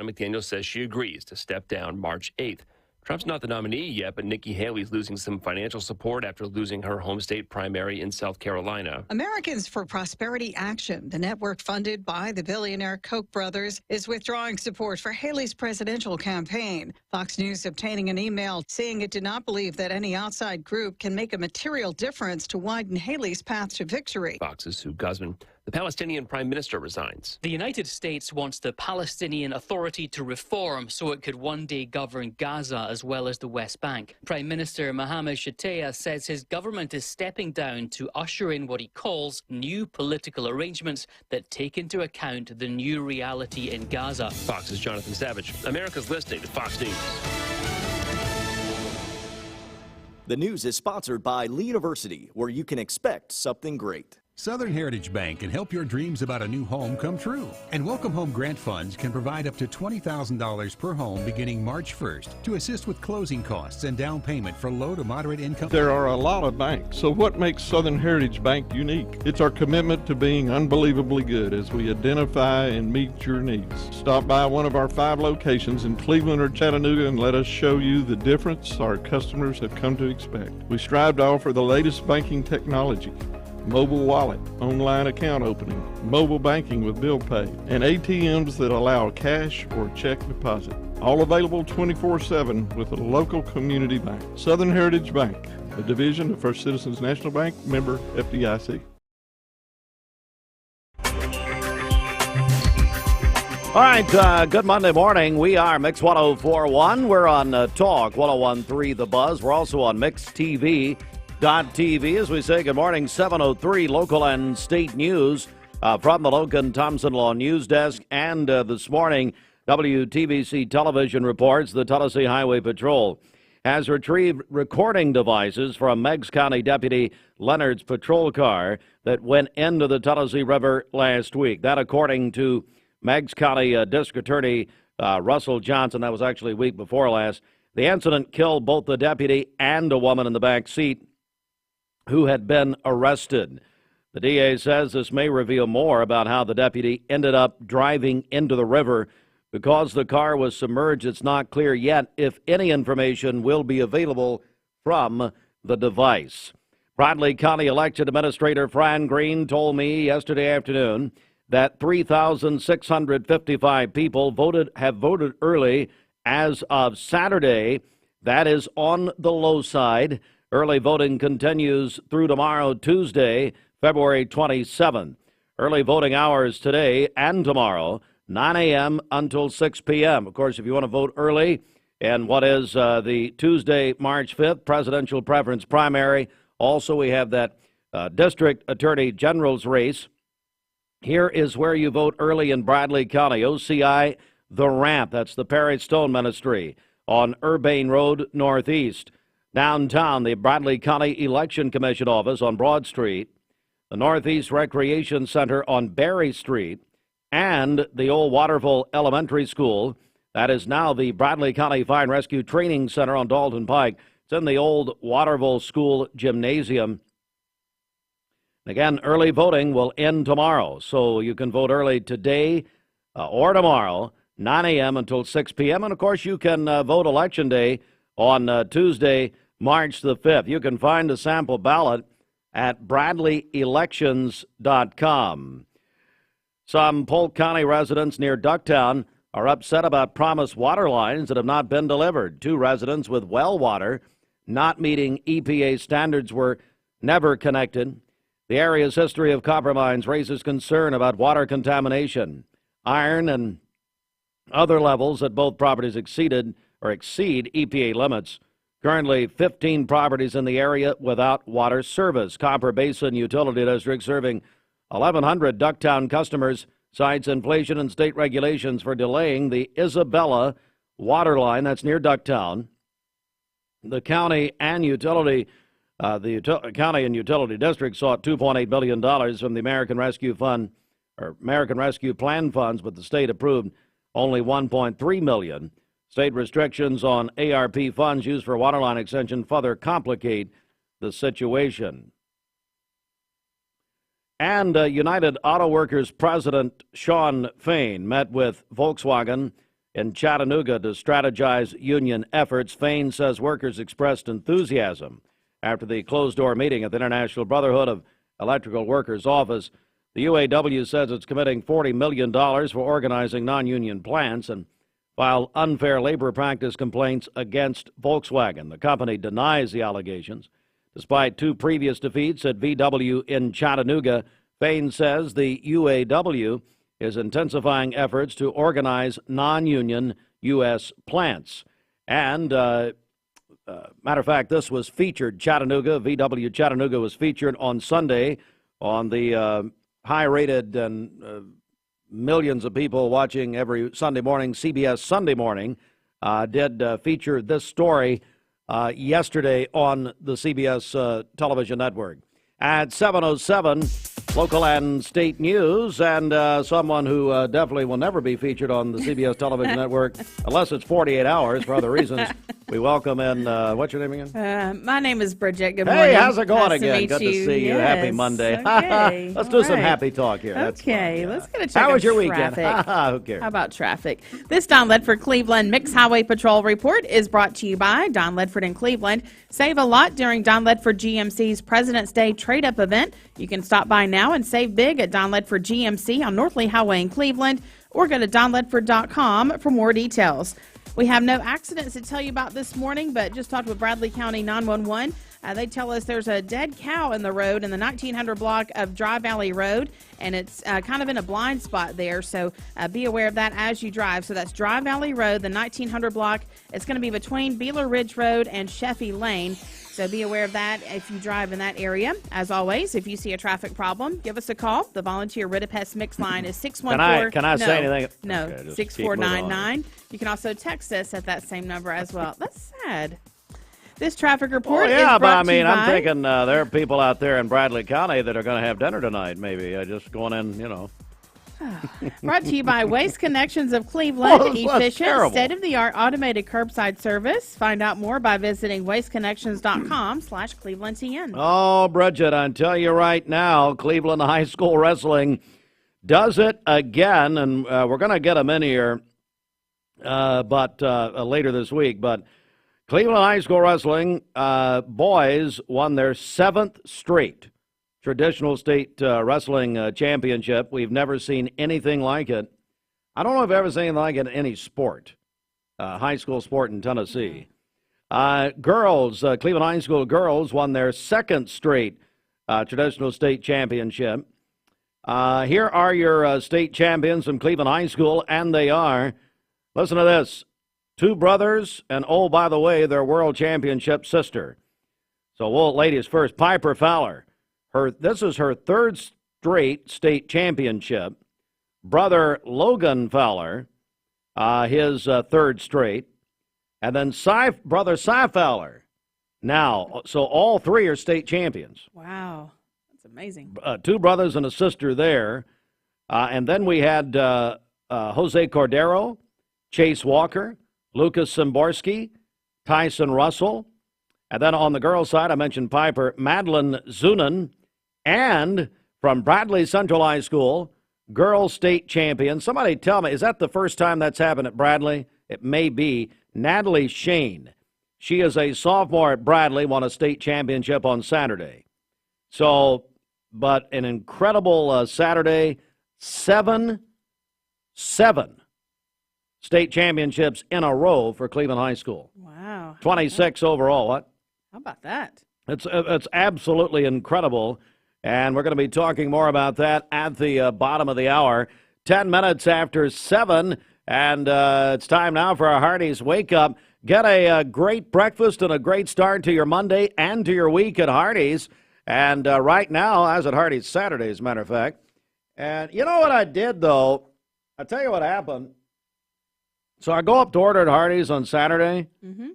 McDaniel says she agrees to step down March 8th. Trump's not the nominee yet, but Nikki Haley's losing some financial support after losing her home state primary in South Carolina. Americans for Prosperity Action, the network funded by the billionaire Koch brothers, is withdrawing support for Haley's presidential campaign. Fox News obtaining an email saying it did not believe that any outside group can make a material difference to widen Haley's path to victory. Fox's Sue Guzman. The Palestinian prime minister resigns. The United States wants the Palestinian Authority to reform so it could one day govern Gaza as well as the West Bank. Prime Minister Mohammed Shatea says his government is stepping down to usher in what he calls new political arrangements that take into account the new reality in Gaza. Fox's Jonathan Savage. America's listening to Fox News. The news is sponsored by Lee University, where you can expect something great. Southern Heritage Bank can help your dreams about a new home come true. And Welcome Home Grant Funds can provide up to $20,000 per home beginning March 1st to assist with closing costs and down payment for low to moderate income. There are a lot of banks, so what makes Southern Heritage Bank unique? It's our commitment to being unbelievably good as we identify and meet your needs. Stop by one of our 5 locations in Cleveland or Chattanooga and let us show you the difference our customers have come to expect. We strive to offer the latest banking technology, mobile wallet, online account opening, mobile banking with bill pay, and ATMs that allow cash or check deposit. All available 24/7 with a local community bank. Southern Heritage Bank, a division of First Citizens National Bank, member FDIC. All right, good Monday morning. We are Mix 1041. We're on Talk 1013 The Buzz. We're also on MixTV.TV as we say good morning. 7:03 local and state news from the Logan Thompson Law News Desk. And this morning, WTVC Television reports the Tennessee Highway Patrol has retrieved recording devices from Meigs County Deputy Leonard's patrol car that went into the Tennessee River last week. That according to Meigs County District Attorney Russell Johnson. That was actually a week before last. The incident killed both the deputy and a woman in the back seat who had been arrested. The DA says this may reveal more about how the deputy ended up driving into the river. Because the car was submerged, it's not clear yet if any information will be available from the device. Bradley County Election Administrator Fran Green told me yesterday afternoon that 3,655 people have voted early as of Saturday. That is on the low side. Early voting continues through tomorrow, Tuesday, February 27th. Early voting hours today and tomorrow, 9 a.m. until 6 p.m. Of course, if you want to vote early in what is the Tuesday, March 5th, presidential preference primary, also we have that district attorney general's race. Here is where you vote early in Bradley County. OCI, The Ramp, that's the Perry Stone Ministry, on Urbane Road Northeast. Downtown, the Bradley County Election Commission office on Broad Street, the Northeast Recreation Center on Berry Street, and the old Waterville Elementary School. That is now the Bradley County Fire and Rescue Training Center on Dalton Pike. It's in the old Waterville School Gymnasium. Again, early voting will end tomorrow, so you can vote early today or tomorrow, 9 a.m. until 6 p.m. And, of course, you can vote Election Day on Tuesday, March the 5th. You can find a sample ballot at bradleyelections.com. Some Polk County residents near Ducktown are upset about promised water lines that have not been delivered. 2 residents with well water not meeting EPA standards were never connected. The area's history of copper mines raises concern about water contamination. Iron and other levels at both properties exceed EPA limits. Currently, 15 properties in the area without water service. Copper Basin Utility District, serving 1,100 Ducktown customers, cites inflation and state regulations for delaying the Isabella water line that's near Ducktown. The county and utility district sought $2.8 billion from the American Rescue Plan funds, but the state approved only $1.3 million. State restrictions on ARP funds used for waterline extension further complicate the situation. And United Auto Workers President Sean Fain met with Volkswagen in Chattanooga to strategize union efforts. Fain says workers expressed enthusiasm after the closed-door meeting at the International Brotherhood of Electrical Workers office. The UAW says it's committing $40 million for organizing non-union plants and filed unfair labor practice complaints against Volkswagen. The company denies the allegations. Despite two previous defeats at VW in Chattanooga, Fain says the UAW is intensifying efforts to organize non-union U.S. plants. And, matter of fact, this was featured, VW Chattanooga was featured on Sunday on the high-rated and millions of people watching every Sunday morning, CBS Sunday Morning, did feature this story yesterday on the CBS television network. At 7:07, local and state news, and someone who definitely will never be featured on the CBS television network unless it's 48 hours for other reasons. We welcome in, what's your name again? My name is Bridget. Good morning. Hey, how's it going nice again? To Good meet to see you. Yes. Happy Monday. Okay. Let's do some happy talk here. That's okay, fun, yeah. let's get a check How was your traffic. weekend? Who cares? How about traffic? This Don Ledford Cleveland Mixed Highway Patrol report is brought to you by Don Ledford in Cleveland. Save a lot during Don Ledford GMC's President's Day Trade-Up event. You can stop by now and save big at Don Ledford GMC on North Lee Highway in Cleveland, or go to donledford.com for more details. We have no accidents to tell you about this morning, but just talked with Bradley County 911. They tell us there's a dead cow in the road in the 1900 block of Dry Valley Road, and it's kind of in a blind spot there, so be aware of that as you drive. So that's Dry Valley Road, the 1900 block. It's going to be between Beeler Ridge Road and Sheffey Lane, so be aware of that if you drive in that area. As always, if you see a traffic problem, give us a call. The volunteer Ridipest mix line is 614. Can I say anything? No, okay, 6499. You can also text us at that same number as well. That's sad. This traffic report is brought but I mean, to you by... I'm thinking there are people out there in Bradley County that are going to have dinner tonight, maybe. Just going in, you know. Brought to you by Waste Connections of Cleveland. Oh, Efficient, state-of-the-art automated curbside service. Find out more by visiting wasteconnections.com/ClevelandTN. Oh, Bridget, I tell you right now, Cleveland High School Wrestling does it again, and we're going to get them in here but later this week. But Cleveland High School Wrestling boys won their 7th straight traditional state wrestling championship. We've never seen anything like it. I don't know if I've ever seen anything like it in any sport, high school sport in Tennessee. Girls, Cleveland High School girls won their 2nd straight traditional state championship. Here are your state champions from Cleveland High School, and they are, listen to this, 2 brothers, and oh, by the way, their world championship sister. So, ladies first, Piper Fowler. This is her 3rd straight state championship. Brother Logan Fowler, his 3rd straight. And then brother Cy Fowler. Now, so all 3 are state champions. Wow, that's amazing. 2 brothers and a sister there. And then we had Jose Cordero, Chase Walker, Lucas Szymborski, Tyson Russell. And then on the girls' side, I mentioned Piper, Madeline Zunan, and from Bradley Central High School, girls state champion. Somebody tell me, is that the first time that's happened at Bradley? It may be. Natalie Shane. She is a sophomore at Bradley, won a state championship on Saturday. So, but an incredible Saturday, 7 state championships in a row for Cleveland High School. Wow. 26 overall. What? How about that? It's absolutely incredible, and we're going to be talking more about that at the bottom of the hour. 10 minutes after 7, and it's time now for our Hardee's Wake Up. Get a great breakfast and a great start to your Monday and to your week at Hardee's. And right now, I was at Hardee's Saturday, as a matter of fact. And you know what I did, though? I'll tell you what happened. So I go up to order at Hardee's on Saturday. Mm-hmm.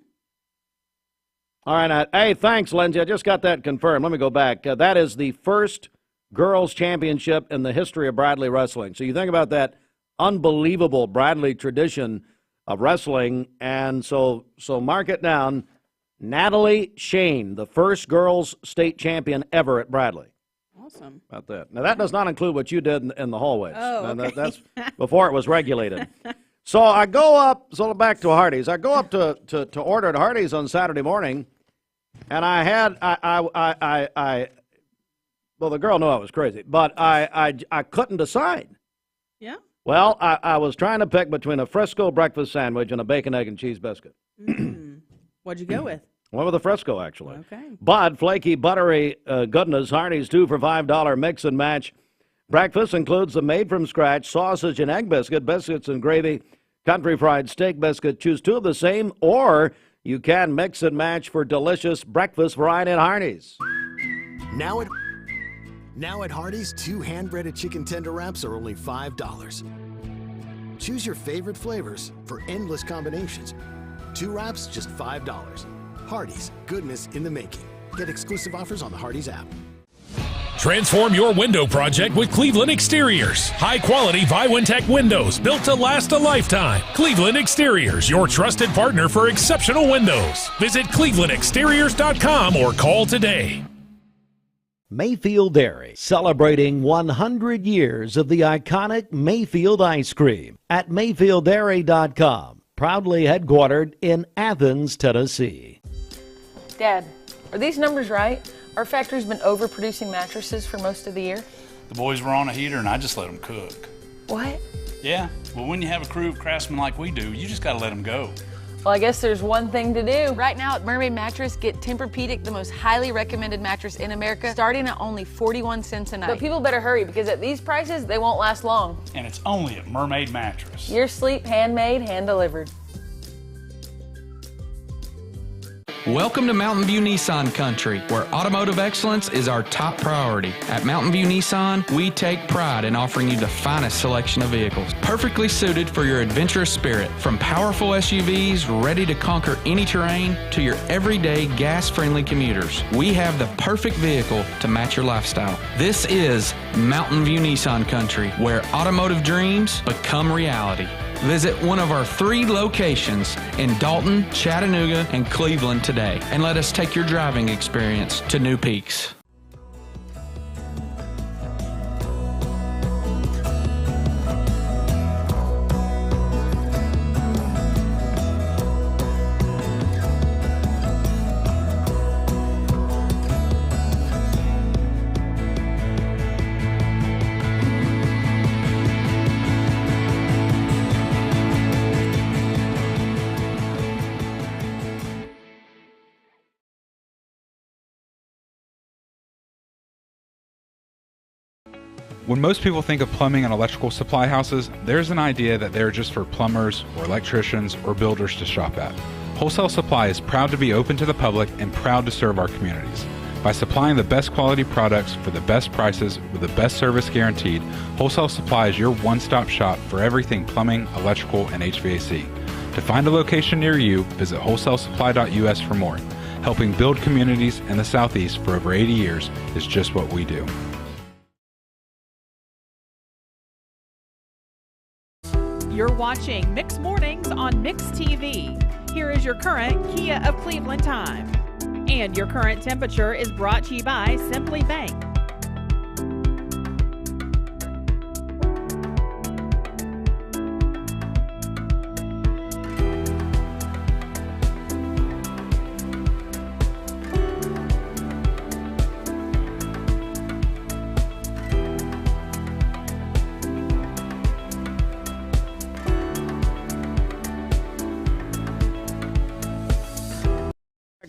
All right. Hey, thanks, Lindsay. I just got that confirmed. Let me go back. That is the first girls' championship in the history of Bradley wrestling. So you think about that unbelievable Bradley tradition of wrestling. And so mark it down. Natalie Shane, the first girls' state champion ever at Bradley. Awesome. About that. Now, that does not include what you did in the hallways. Oh, okay. That's before it was regulated. So I go up, so back to Hardee's. I go up to order at Hardee's on Saturday morning, and I had, well, the girl knew I was crazy, but I couldn't decide. Yeah? Well, I was trying to pick between a Frisco breakfast sandwich and a bacon, egg, and cheese biscuit. What'd you go with? Went with a Frisco, actually. Okay. But flaky, buttery goodness, Hardee's 2 for $5 mix and match. Breakfast includes the made-from-scratch sausage and egg biscuit, biscuits and gravy, country fried steak biscuit. Choose 2 of the same, or you can mix and match for delicious breakfast variety at Hardee's. Now at Hardee's, 2 hand-breaded chicken tender wraps are only $5. Choose your favorite flavors for endless combinations. 2 wraps, just $5. Hardee's, goodness in the making. Get exclusive offers on the Hardee's app. Transform your window project with Cleveland Exteriors. High-quality Viwintech windows built to last a lifetime. Cleveland Exteriors, your trusted partner for exceptional windows. Visit clevelandexteriors.com or call today. Mayfield Dairy, celebrating 100 years of the iconic Mayfield ice cream at mayfielddairy.com. Proudly headquartered in Athens, Tennessee. Dad, are these numbers right? Our factory's been overproducing mattresses for most of the year. The boys were on a heater and I just let them cook. What? Yeah, well, when you have a crew of craftsmen like we do, you just gotta let them go. Well, I guess there's one thing to do. Right now at Mermaid Mattress, get Tempur-Pedic, the most highly recommended mattress in America, starting at only 41 cents a night. But people better hurry because at these prices, they won't last long. And it's only at Mermaid Mattress. Your sleep, handmade, hand-delivered. Welcome to Mountain View Nissan Country, where automotive excellence is our top priority. At Mountain View Nissan, we take pride in offering you the finest selection of vehicles, perfectly suited for your adventurous spirit. From powerful SUVs ready to conquer any terrain to your everyday gas-friendly commuters, we have the perfect vehicle to match your lifestyle. This is Mountain View Nissan Country, where automotive dreams become reality. Visit one of our 3 locations in Dalton, Chattanooga, and Cleveland today, and let us take your driving experience to new peaks. When most people think of plumbing and electrical supply houses, there's an idea that they're just for plumbers or electricians or builders to shop at. Wholesale Supply is proud to be open to the public and proud to serve our communities. By supplying the best quality products for the best prices with the best service guaranteed, Wholesale Supply is your one-stop shop for everything plumbing, electrical, and HVAC. To find a location near you, visit wholesalesupply.us for more. Helping build communities in the Southeast for over 80 years is just what we do. You're watching Mix Mornings on Mix TV. Here is your current Kia of Cleveland time. And your current temperature is brought to you by Simply Bank.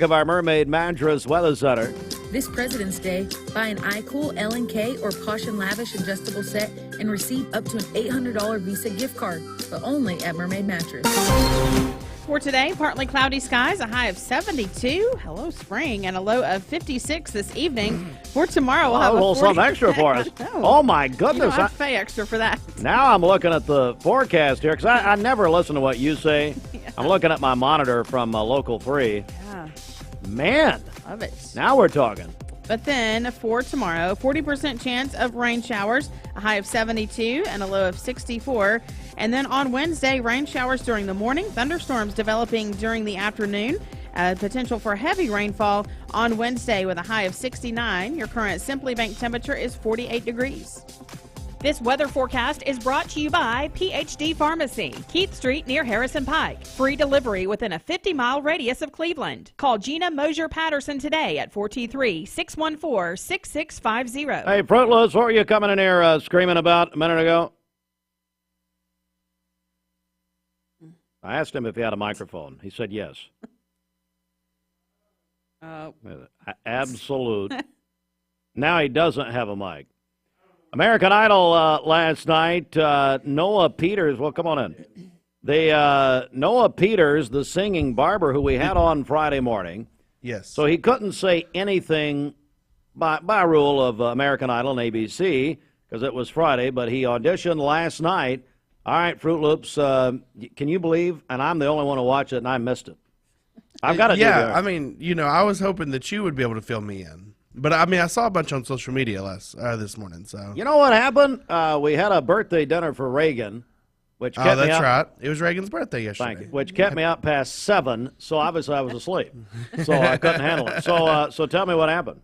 Of our Mermaid Mattress Weather Center. This President's Day, buy an iCool, L&K, or Posh & Lavish adjustable set and receive up to an $800 Visa gift card, but only at Mermaid Mattress. For today, partly cloudy skies, a high of 72. Hello, spring, and a low of 56 this evening. For tomorrow, we'll have a little something extra for us. Oh, my goodness. You don't have to pay extra for that. Now I'm looking at the forecast here, because I never listen to what you say. Yeah. I'm looking at my monitor from Local 3. Yeah. Man. Love it. Now we're talking. But then for tomorrow, 40% chance of rain showers, a high of 72 and a low of 64. And then on Wednesday, rain showers during the morning, thunderstorms developing during the afternoon. Potential for heavy rainfall on Wednesday with a high of 69. Your current Simply Bank temperature is 48 degrees. This weather forecast is brought to you by PhD Pharmacy, Keith Street near Harrison Pike. Free delivery within a 50-mile radius of Cleveland. Call Gina Mosier Patterson today at 423-614-6650. Hey, Fruit Loops, what were you coming in here screaming about a minute ago? I asked him if he had a microphone. He said yes. Absolute. Now he doesn't have a mic. American Idol last night, Noah Peters, well, come on in. Noah Peters, the singing barber who we had on Friday morning. Yes. So he couldn't say anything by rule of American Idol and ABC because it was Friday, but he auditioned last night. All right, Fruit Loops, can you believe? And I'm the only one to watch it, and I missed it. I've got to do that. I mean, I was hoping that you would be able to fill me in. But, I mean, I saw a bunch on social media this morning. So you know what happened? We had a birthday dinner for Reagan, which kept me up. Right. It was Reagan's birthday yesterday. Thank you. Which kept me up past 7, so obviously I was asleep. So I couldn't handle it. So tell me what happened.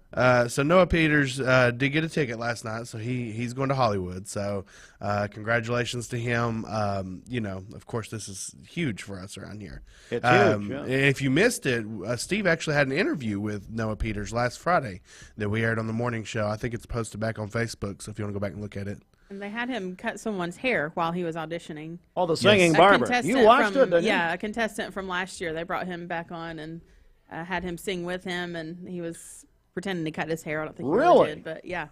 So Noah Peters did get a ticket last night, so he's going to Hollywood. So congratulations to him. Of course, this is huge for us around here. It's huge, yeah. If you missed it, Steve actually had an interview with Noah Peters last Friday that we aired on the morning show. I think it's posted back on Facebook, so if you want to go back and look at it. And they had him cut someone's hair while he was auditioning. Oh, the singing barber. You watched it, didn't you? Yeah, a contestant from last year. They brought him back on and had him sing with him, and he was pretending to cut his hair. I don't think he really did, but yeah.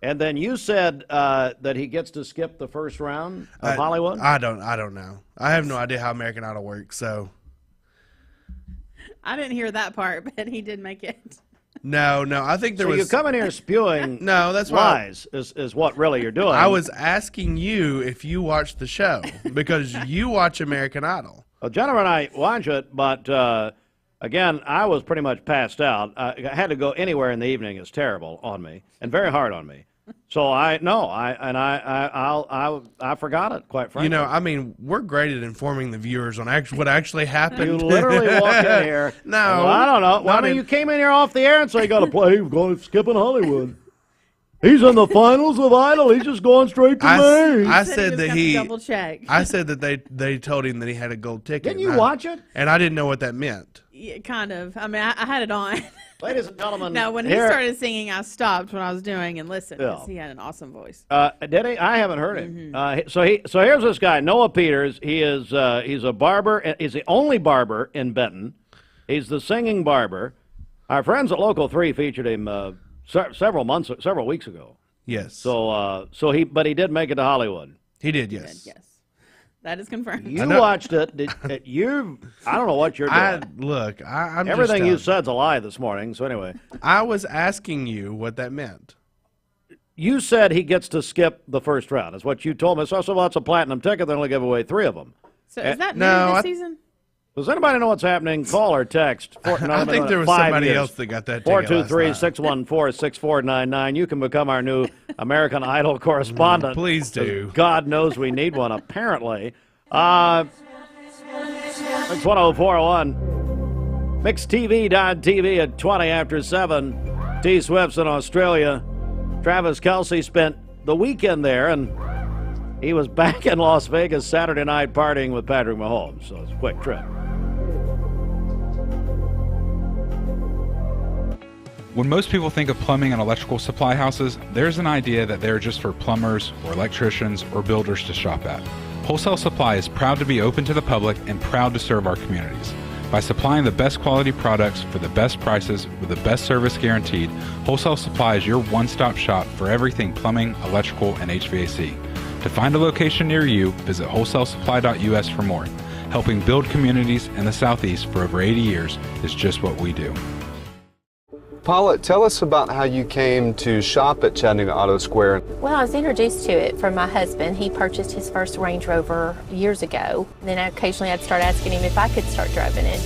And then you said that he gets to skip the first round of Hollywood? I don't know. I have no idea how American Idol works, so. I didn't hear that part, but he did make it. No, I think there was. So you come in here spewing no, that's lies is what really you're doing. I was asking you if you watched the show because you watch American Idol. Well, Jennifer and I watch it, but again, I was pretty much passed out. I had to go anywhere in the evening. It's terrible on me and very hard on me. So I forgot it, quite frankly. I mean, we're great at informing the viewers on what actually happened. You literally walk in here. No, I don't know. Well, I mean, you came in here off the air and say you got to play. He's going skipping Hollywood. He's in the finals of Idol. He's just going straight to me. I said that double check. I said that they told him that he had a gold ticket. Didn't you watch it? And I didn't know what that meant. Yeah, kind of. I mean, I had it on. Ladies and gentlemen. No, when he started singing, I stopped what I was doing and listened because he had an awesome voice. Did he? I haven't heard him. So here's this guy, Noah Peters. He is he's a barber. He's the only barber in Benton. He's the singing barber. Our friends at Local 3 featured him several weeks ago. Yes. So he did make it to Hollywood. He did, yes. Yes. That is confirmed. You watched it. I don't know what you're doing. I'm everything you said's a lie this morning. So anyway, I was asking you what that meant. You said he gets to skip the first round. That's what you told me. So lots of platinum ticket. They're going to give away 3 of them. So is that new this season? Does anybody know what's happening? Call or text. I think there was somebody else that got that ticket 423-614-6499. You can become our new American Idol correspondent. Please do. God knows we need one, apparently. It's 104.1. MixedTV.tv at 20 after 7. T. Swift's in Australia. Travis Kelce spent the weekend there, and he was back in Las Vegas Saturday night partying with Patrick Mahomes. So it's a quick trip. When most people think of plumbing and electrical supply houses, there's an idea that they're just for plumbers or electricians or builders to shop at. Wholesale Supply is proud to be open to the public and proud to serve our communities. By supplying the best quality products for the best prices with the best service guaranteed, Wholesale Supply is your one-stop shop for everything plumbing, electrical, and HVAC. To find a location near you, visit wholesalesupply.us for more. Helping build communities in the Southeast for over 80 years is just what we do. Paula, tell us about how you came to shop at Chattanooga Auto Square. Well, I was introduced to it from my husband. He purchased his first Range Rover years ago. Then occasionally I'd start asking him if I could start driving it.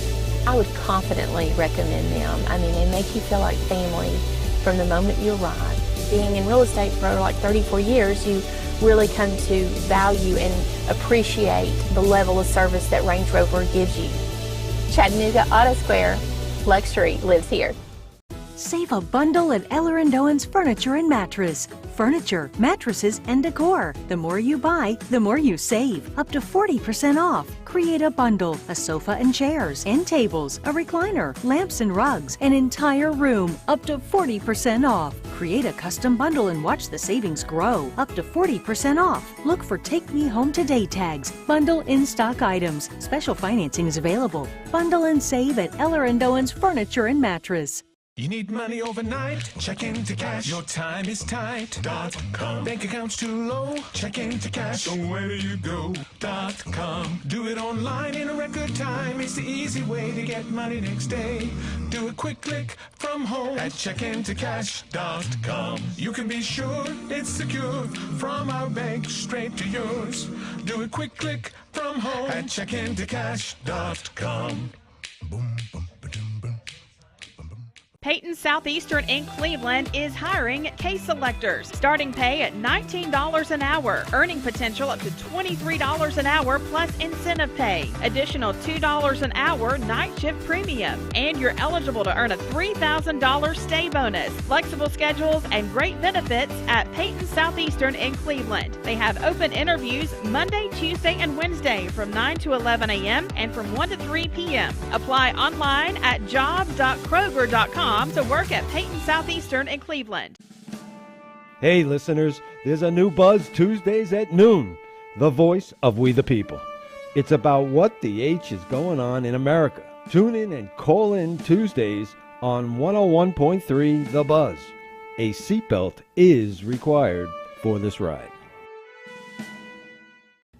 I would confidently recommend them. I mean, they make you feel like family from the moment you arrive. Being in real estate for like 34 years, you really come to value and appreciate the level of service that Range Rover gives you. Chattanooga Auto Square, luxury lives here. Save a bundle at Eller & Owen's Furniture and Mattress. Furniture, mattresses, and decor. The more you buy, the more you save. Up to 40% off. Create a bundle, a sofa and chairs, end tables, a recliner, lamps and rugs, an entire room. Up to 40% off. Create a custom bundle and watch the savings grow. Up to 40% off. Look for Take Me Home Today tags. Bundle in-stock items. Special financing is available. Bundle and save at Eller & Owen's Furniture and Mattress. You need money overnight? Check into cash. Your time is tight. .com. Bank account's too low? Check into cash. So where do you go? .com. Do it online in a record time. It's the easy way to get money next day. Do a quick click from home at checkintocash.com. You can be sure it's secure from our bank straight to yours. Do a quick click from home at checkintocash.com. Boom, boom. Peyton Southeastern in Cleveland is hiring case selectors. Starting pay at $19 an hour. Earning potential up to $23 an hour plus incentive pay. Additional $2 an hour night shift premium. And you're eligible to earn a $3,000 stay bonus. Flexible schedules and great benefits at Peyton Southeastern in Cleveland. They have open interviews Monday, Tuesday, and Wednesday from 9 to 11 a.m. and from 1 to 3 p.m. Apply online at jobs.kroger.com to work at Peyton Southeastern in Cleveland. Hey listeners, there's a new buzz Tuesdays at noon, the voice of We the People. It's about what the H is going on in America. Tune in and call in Tuesdays on 101.3 The Buzz. A seatbelt is required for this ride.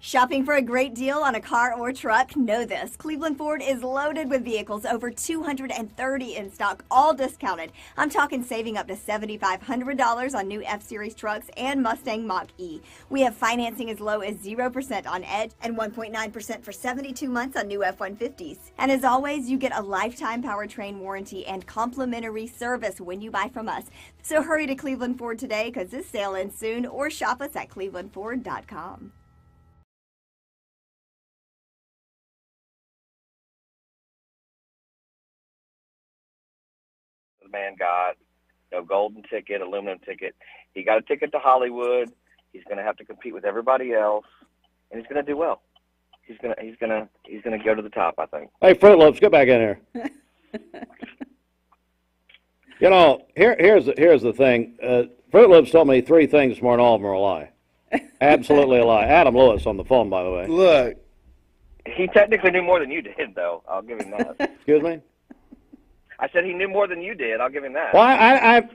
Shopping for a great deal on a car or truck? Know this. Cleveland Ford is loaded with vehicles, over 230 in stock, all discounted. I'm talking saving up to $7,500 on new F-Series trucks and Mustang Mach-E. We have financing as low as 0% on Edge and 1.9% for 72 months on new F-150s. And as always, you get a lifetime powertrain warranty and complimentary service when you buy from us. So hurry to Cleveland Ford today because this sale ends soon, or shop us at clevelandford.com. The man got no golden ticket, aluminum ticket. He got a ticket to Hollywood. He's going to have to compete with everybody else, and he's going to do well. He's going to go to the top, I think. Hey, Fruit Loops, get back in here. You know, here's the thing. Fruit Loops told me 3 things this morning. All of them are a lie. Absolutely a lie. Adam Lewis on the phone, by the way. Look. He technically knew more than you did, though. I'll give him that. Excuse me? I said he knew more than you did. I'll give him that. Well,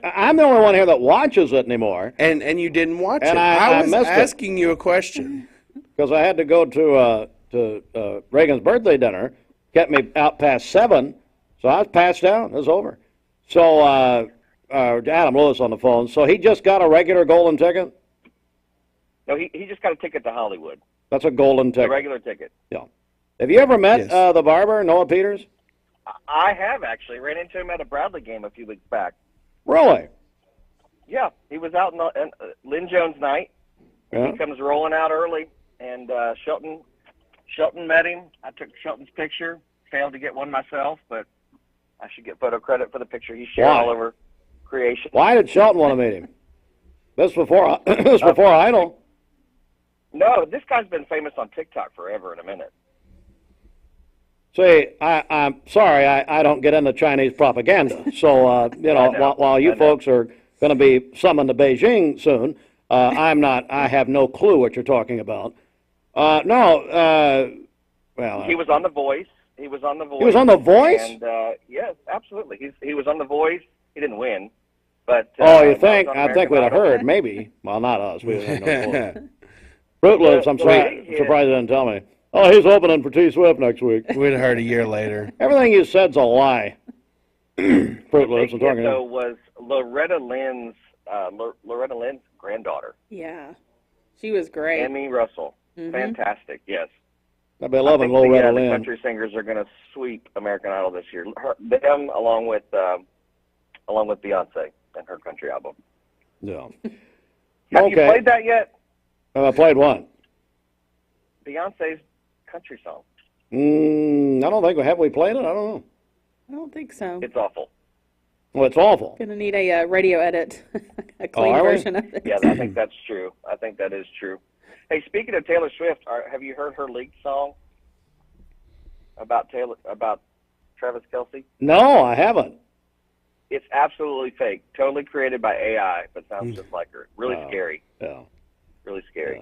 I'm the only one here that watches it anymore. And you didn't watch and it. I was asking you a question. Because I had to go to Reagan's birthday dinner. Kept me out past 7, so I was passed out. It was over. So Adam Lewis on the phone. So he just got a regular golden ticket? No, he just got a ticket to Hollywood. That's a golden ticket. A regular ticket. Yeah. Have you ever met the barber, Noah Peters? I have, actually. Ran into him at a Bradley game a few weeks back. Really? Yeah. He was out in Lynn Jones night. Yeah. He comes rolling out early, and Shelton met him. I took Shelton's picture. Failed to get one myself, but I should get photo credit for the picture he shared all over creation. Why did Shelton want to meet him? This before Idol. No, this guy's been famous on TikTok forever and a minute. See, I'm sorry, I don't get into Chinese propaganda. So, while you folks are going to be summoned to Beijing soon, I have no clue what you're talking about. Well. He was on The Voice. He was on The Voice. He was on The Voice? And, yes, absolutely. He was on The Voice. He didn't win. But, you think? I think we'd have heard, maybe. Well, not us. We didn't know. Fruit Loops, I'm surprised you didn't tell me. Oh, he's opening for T. Swift next week. We'd have heard a year later. Everything you said's a lie. Fruit Loops, I'm talking about. Was Loretta Lynn's granddaughter. Yeah. She was great. Amy Russell. Mm-hmm. Fantastic, yes. I've been loving Loretta Lynn. The country singers are going to sweep American Idol this year. Them along with Beyonce and her country album. Yeah. Have you played that yet? I played what? Beyonce's country song. I don't think have we played it. I don't know. I don't think so. It's awful. Well, it's awful. Gonna need a radio edit, a clean are we? version of it. Yeah, I think that's true. I think that is true. Hey, speaking of Taylor Swift, have you heard her leaked song about Travis Kelce? No, I haven't. It's absolutely fake, totally created by AI, but sounds just like her. Really scary. Yeah. Really scary.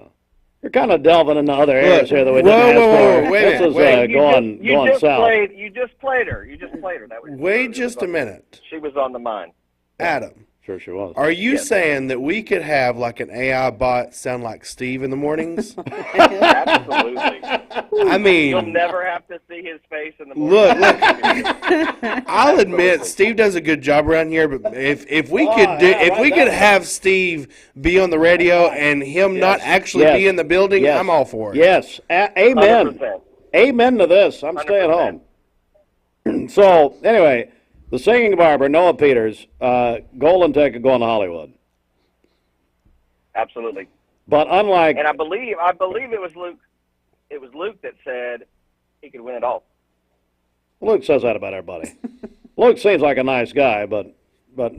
You're kind of delving into other areas here that we didn't ask for. Wait a This minute. is going south. You just played her. That was Wait just a minute. She was on the mind. Adam. Sure she was. Are you saying that we could have like an AI bot sound like Steve in the mornings? Absolutely. I mean, you'll never have to see his face in the morning. Look. I'll admit Steve does a good job around here, but if we could have Steve be on the radio and him not actually be in the building, I'm all for it. Yes. Amen. 100%. Amen to this. I'm staying home. So anyway. The singing barber, Noah Peters, golden ticket going to Hollywood. Absolutely. But unlike, and I believe it was Luke. It was Luke that said he could win it all. Luke says that about everybody. Luke seems like a nice guy, but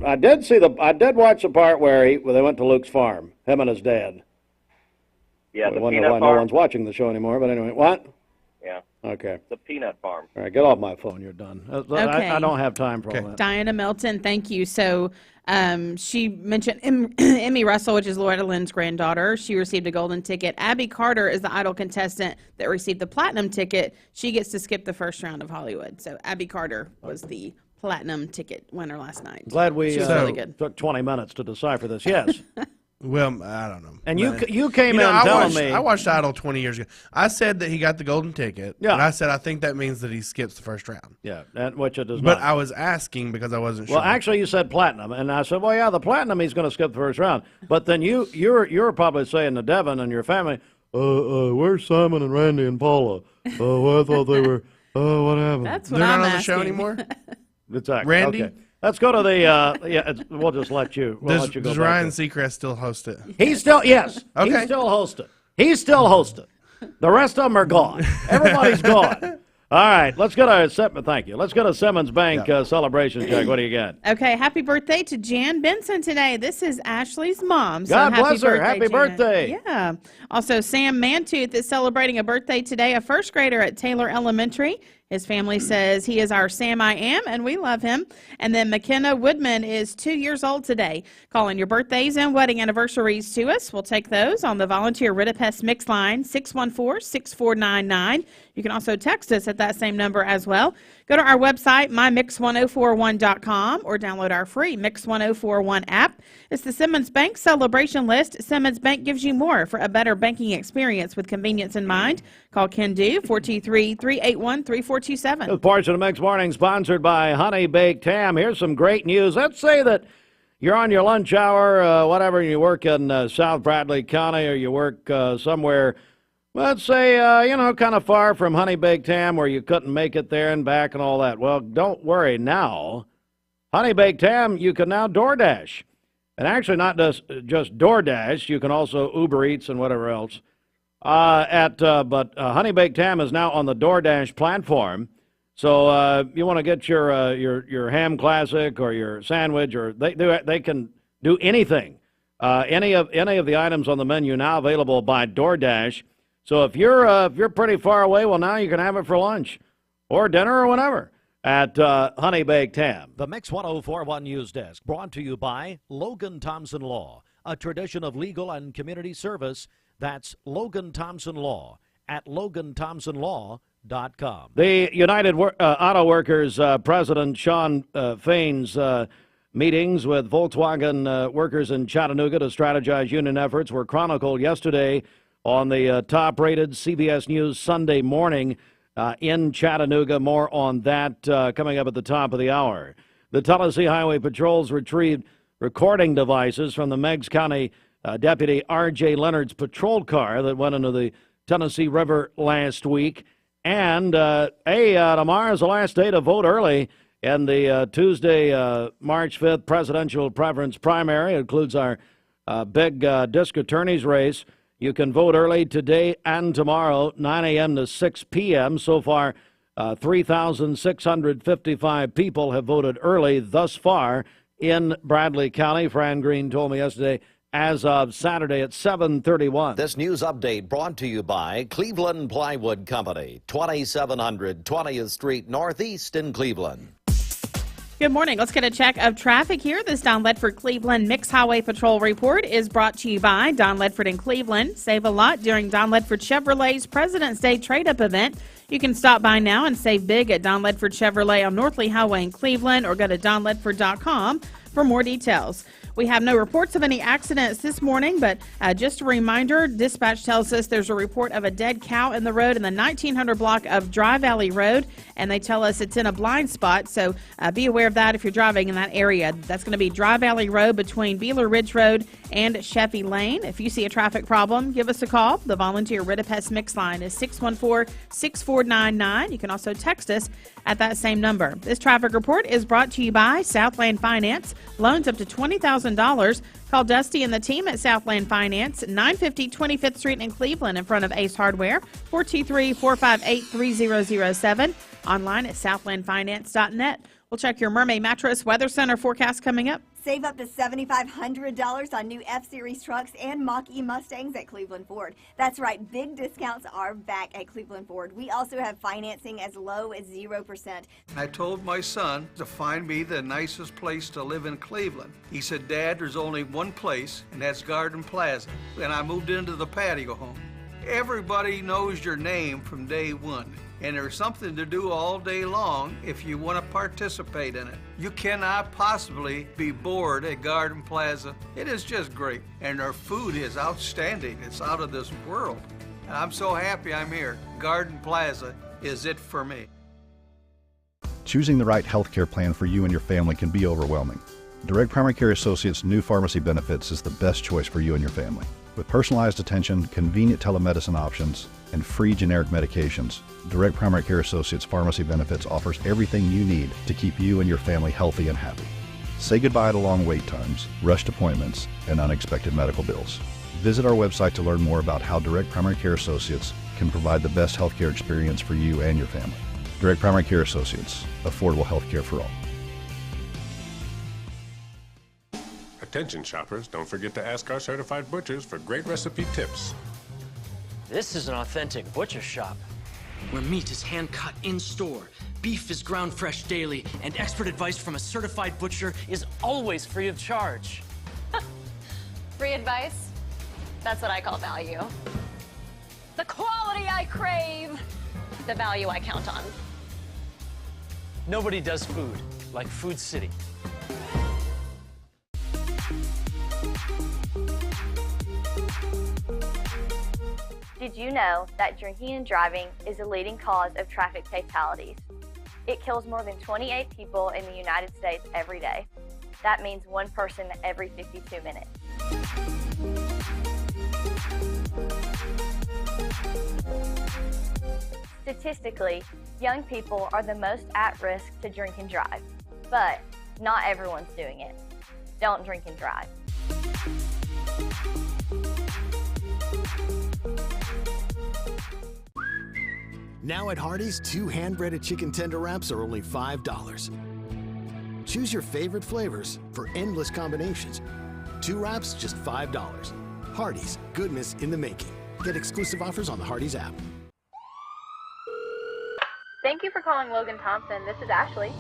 I did watch the part where they went to Luke's farm, him and his dad. Yeah, I wonder why no one's watching the show anymore. But anyway, what? Yeah. Okay. The peanut farm. All right, get off my phone. You're done. I don't have time for all that. Diana Milton, thank you. So she mentioned Emmy Russell, which is Loretta Lynn's granddaughter. She received a golden ticket. Abby Carter is the Idol contestant that received the platinum ticket. She gets to skip the first round of Hollywood. So Abby Carter was the platinum ticket winner last night. Glad we she was really good. Took 20 minutes to decipher this. Yes. Well, I don't know. And you came in telling me. I watched Idol 20 years ago. I said that he got the golden ticket. Yeah. And I said I think that means that he skips the first round. Yeah, which it does But not. I was asking because I wasn't sure. Well, actually, you said platinum, and I said, well, yeah, the platinum, he's going to skip the first round. But then you're probably saying to Devin and your family, where's Simon and Randy and Paula? Well, I thought they were. What happened? That's what They're I'm not on the asking. show anymore? Exactly. Randy? Okay. Let's go to the. We'll just let you. We'll Does Ryan Seacrest still host it? He's still yes. Okay. He's still hosting. He's still hosting. The rest of them are gone. Everybody's gone. All right, let's go to thank you. Let's go to Simmons Bank celebration check. What do you got? Okay, happy birthday to Jan Benson today. This is Ashley's mom. So God happy bless her. birthday, Happy Jan. birthday. Yeah. Also, Sam Mantooth is celebrating a birthday today, a first grader at Taylor Elementary. His family says he is our Sam I Am, and we love him. And then McKenna Woodman is 2 years old today. Calling your birthdays and wedding anniversaries to us. We'll take those on the volunteer Ritapest Mix line, 614-6499. You can also text us at that same number as well. Go to our website, mymix1041.com, or download our free Mix 1041 app. It's the Simmons Bank celebration list. Simmons Bank gives you more for a better banking experience with convenience in mind. Call Ken Do, 423-381-3427. This portion of Mix Morning sponsored by Honey Baked Ham. Here's some great news. Let's say that you're on your lunch hour, whatever, and you work in South Bradley County, or you work somewhere, let's say, kind of far from Honey Baked Ham where you couldn't make it there and back and all that. Well, don't worry now. Honey Baked Ham, you can now DoorDash. And actually not just DoorDash, you can also Uber Eats and whatever else. But Honey Baked Ham is now on the DoorDash platform. So you want to get your ham classic or your sandwich, or they can do anything. Any of the items on the menu now available by DoorDash. So if you're pretty far away, well, now you can have it for lunch or dinner or whatever at Honey Baked Ham. The Mix 1041 News Desk brought to you by Logan Thompson Law, a tradition of legal and community service. That's Logan Thompson Law at LoganThompsonLaw.com. The United Auto Workers President Sean Fain's meetings with Volkswagen workers in Chattanooga to strategize union efforts were chronicled yesterday on the top-rated CBS News Sunday Morning in Chattanooga. More on that coming up at the top of the hour. The Tennessee Highway Patrol's retrieved recording devices from the Meigs County Deputy R.J. Leonard's patrol car that went into the Tennessee River last week. And, tomorrow's the last day to vote early in the Tuesday, March 5th presidential preference primary. It includes our big district attorney's race. You can vote early today and tomorrow, 9 a.m. to 6 p.m. So far, 3,655 people have voted early thus far in Bradley County. Fran Green told me yesterday, as of Saturday at 7:31. This news update brought to you by Cleveland Plywood Company, 2700 20th Street Northeast in Cleveland. Good morning. Let's get a check of traffic here. This Don Ledford Cleveland Mixed Highway Patrol report is brought to you by Don Ledford in Cleveland. Save a lot during Don Ledford Chevrolet's President's Day trade-up event. You can stop by now and save big at Don Ledford Chevrolet on Northley Highway in Cleveland, or go to donledford.com for more details. We have no reports of any accidents this morning, but just a reminder, dispatch tells us there's a report of a dead cow in the road in the 1900 block of Dry Valley Road, and they tell us it's in a blind spot, so be aware of that if you're driving in that area. That's going to be Dry Valley Road between Beeler Ridge Road and Sheffy Lane. If you see a traffic problem, give us a call. The volunteer Rid-A-Pest Mix line is 614-6499. You can also text us at that same number. This traffic report is brought to you by Southland Finance. Loans up to $20,000. Call Dusty and the team at Southland Finance, 950 25th Street in Cleveland in front of Ace Hardware, 423-458-3007. Online at southlandfinance.net. We'll check your Mermaid Mattress Weather Center forecast coming up. Save up to $7,500 on new F-Series trucks and Mach-E Mustangs at Cleveland Ford. That's right, big discounts are back at Cleveland Ford. We also have financing as low as 0%. I told my son to find me the nicest place to live in Cleveland. He said, Dad, there's only one place, and that's Garden Plaza. And I moved into the patio home. Everybody knows your name from day one. And there's something to do all day long if you want to participate in it. You cannot possibly be bored at Garden Plaza. It is just great. And their food is outstanding. It's out of this world. And I'm so happy I'm here. Garden Plaza is it for me. Choosing the right health care plan for you and your family can be overwhelming. Direct Primary Care Associates' new pharmacy benefits is the best choice for you and your family. With personalized attention, convenient telemedicine options, and free generic medications, Direct Primary Care Associates Pharmacy Benefits offers everything you need to keep you and your family healthy and happy. Say goodbye to long wait times, rushed appointments, and unexpected medical bills. Visit our website to learn more about how Direct Primary Care Associates can provide the best healthcare experience for you and your family. Direct Primary Care Associates, affordable healthcare for all. Attention shoppers, don't forget to ask our certified butchers for great recipe tips. This is an authentic butcher shop, where meat is hand-cut in-store, beef is ground fresh daily, and expert advice from a certified butcher is always free of charge. Free advice? That's what I call value. The quality I crave, the value I count on. Nobody does food like Food City. Did you know that drinking and driving is a leading cause of traffic fatalities? It kills more than 28 people in the United States every day. That means one person every 52 minutes. Statistically, young people are the most at risk to drink and drive, but not everyone's doing it. Don't drink and drive. Now at Hardee's, 2 hand-breaded chicken tender wraps are only $5. Choose your favorite flavors for endless combinations. 2 wraps, just $5. Hardee's, goodness in the making. Get exclusive offers on the Hardee's app. Thank you for calling Logan Thompson. This is Ashley.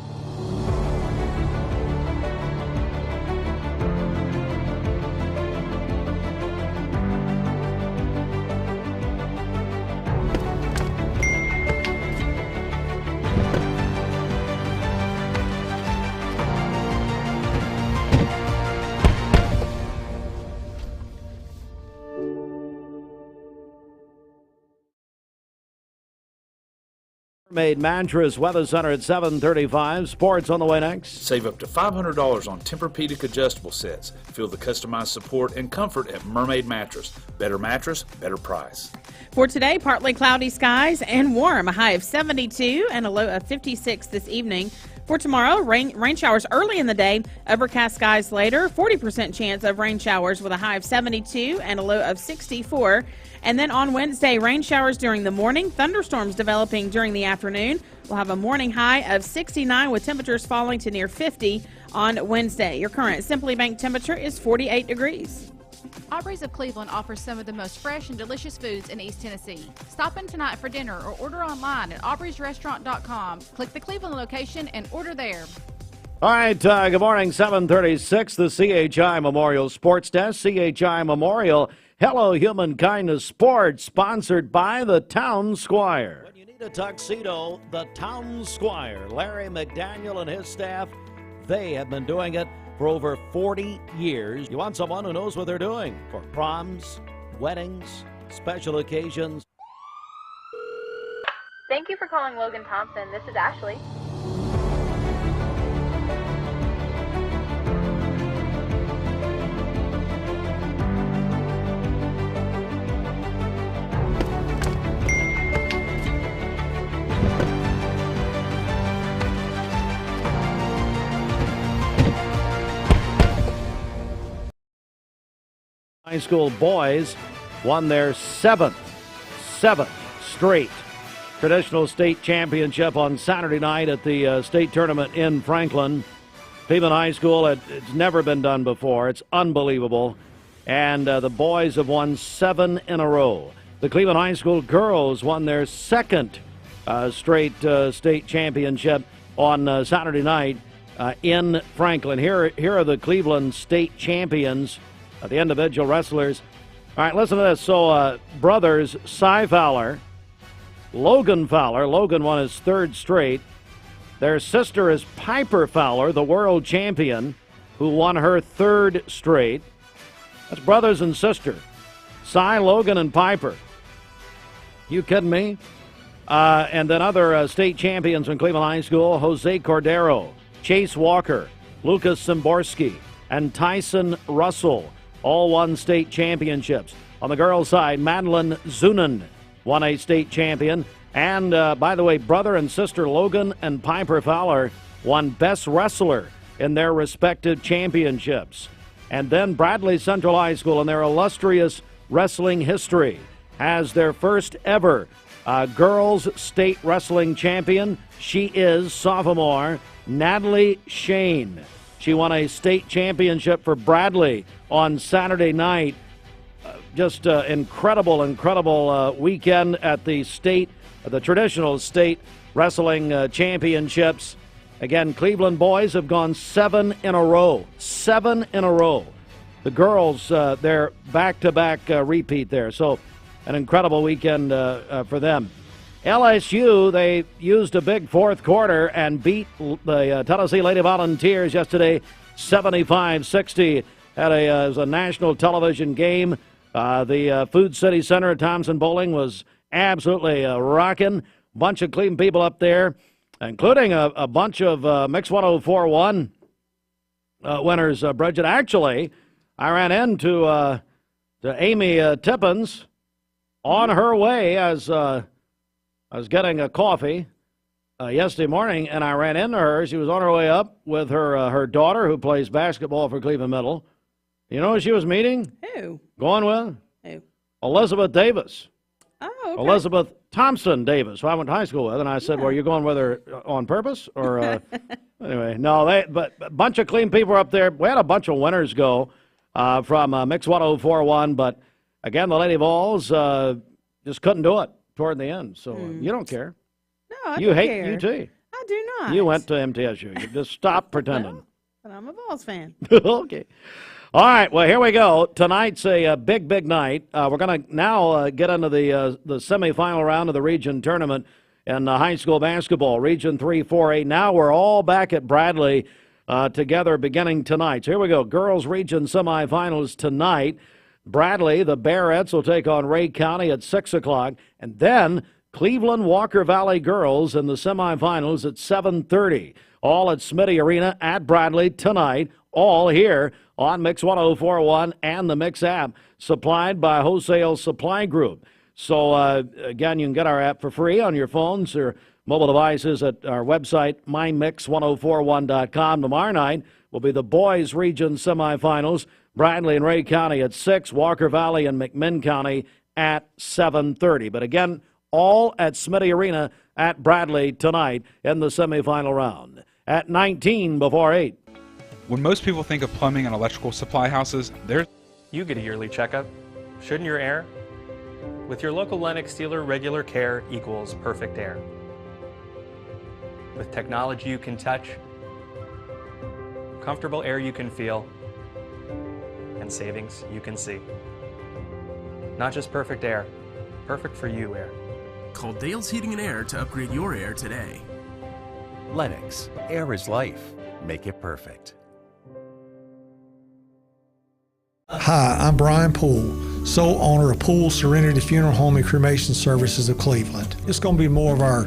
Mermaid Mattress Weather Center at 7:35. Sports on the way next. Save up to $500 on Tempur-Pedic adjustable sets. Feel the customized support and comfort at Mermaid Mattress. Better mattress, better price. For today, partly cloudy skies and warm. A high of 72 and a low of 56 this evening. For tomorrow, rain showers early in the day, overcast skies later, 40% chance of rain showers with a high of 72 and a low of 64. And then on Wednesday, rain showers during the morning, thunderstorms developing during the afternoon. We'll have a morning high of 69 with temperatures falling to near 50 on Wednesday. Your current Simply Bank temperature is 48 degrees. Aubrey's of Cleveland offers some of the most fresh and delicious foods in East Tennessee. Stop in tonight for dinner or order online at aubreysrestaurant.com. Click the Cleveland location and order there. All right, good morning, 7:36, the CHI Memorial Sports Desk. CHI Memorial Hello Human Kindness Sports, sponsored by the Town Squire. When you need a tuxedo, the Town Squire, Larry McDaniel and his staff, they have been doing it for over 40 years. You want someone who knows what they're doing for proms, weddings, special occasions. Thank you for calling Logan Thompson. This is Ashley. High school boys won their seventh straight traditional state championship on Saturday night at the state tournament in Franklin. Cleveland High School, it's never been done before. It's unbelievable. And the boys have won 7 in a row. The Cleveland High School girls won their second straight state championship on Saturday night in Franklin. Here are the Cleveland state champions, the individual wrestlers. All right, listen to this. So, brothers Cy Fowler, Logan Fowler. Logan won his 3rd straight. Their sister is Piper Fowler, the world champion, who won her 3rd straight. That's brothers and sister. Cy, Logan, and Piper. You kidding me? And then other state champions in Cleveland High School, Jose Cordero, Chase Walker, Lucas Szymborski, and Tyson Russell all won state championships. On the girls' side, Madeline Zunan won a state champion. And, by the way, brother and sister Logan and Piper Fowler won Best Wrestler in their respective championships. And then Bradley Central High School, in their illustrious wrestling history, has their first ever girls state wrestling champion. She is sophomore Natalie Shane. She won a state championship for Bradley on Saturday night. Just incredible weekend at the traditional state wrestling championships. Again, Cleveland boys have gone 7 in a row. 7 in a row. The girls, they're back-to-back repeat there. So an incredible weekend for them. LSU, they used a big 4th quarter and beat the Tennessee Lady Volunteers yesterday 75-60. It was a national television game. The Food City Center at Thompson Bowling was absolutely rocking. Bunch of Cleveland people up there, including a bunch of Mix 1041 winners, Bridget. Actually, I ran into Amy Tippins on her way as I was getting a coffee yesterday morning, and I ran into her. She was on her way up with her daughter, who plays basketball for Cleveland Middle. You know who she was meeting? Who? Going with? Who? Elizabeth Davis. Oh, okay. Elizabeth Thompson Davis, who I went to high school with, and I said, "Well, you're going with her on purpose?" Or anyway, no. But a bunch of clean people up there. We had a bunch of winners go from Mix 1041, but again, the Lady Vols just couldn't do it toward the end. So you don't care. No, I you don't hate care. UT. I do not. You went to MTSU. You just stop pretending. No, but I'm a Vols fan. Okay. All right, well, here we go. Tonight's a big night. We're going to now get into the semifinal round of the region tournament in high school basketball, Region 3, 4A. Now we're all back at Bradley together beginning tonight. So here we go. Girls Region semifinals tonight. Bradley, the Bearettes, will take on Ray County at 6 o'clock. And then Cleveland Walker Valley girls in the semifinals at 7:30. All at Smitty Arena at Bradley tonight. All here on Mix 1041 and the Mix app, supplied by Wholesale Supply Group. So, again, you can get our app for free on your phones or mobile devices at our website, mymix1041.com. Tomorrow night will be the boys region semifinals. Bradley and Ray County at 6, Walker Valley and McMinn County at 7:30. But again, all at Smitty Arena at Bradley tonight in the semifinal round. At 19 before 8. When most people think of plumbing and electrical supply houses, there's... You get a yearly checkup. Shouldn't your air? With your local Lennox dealer, regular care equals perfect air. With technology you can touch, comfortable air you can feel, and savings you can see. Not just perfect air, perfect for you air. Call Dale's Heating and Air to upgrade your air today. Lennox, air is life. Make it perfect. Hi, I'm Brian Poole, sole owner of Poole Serenity Funeral Home and Cremation Services of Cleveland. It's going to be more of our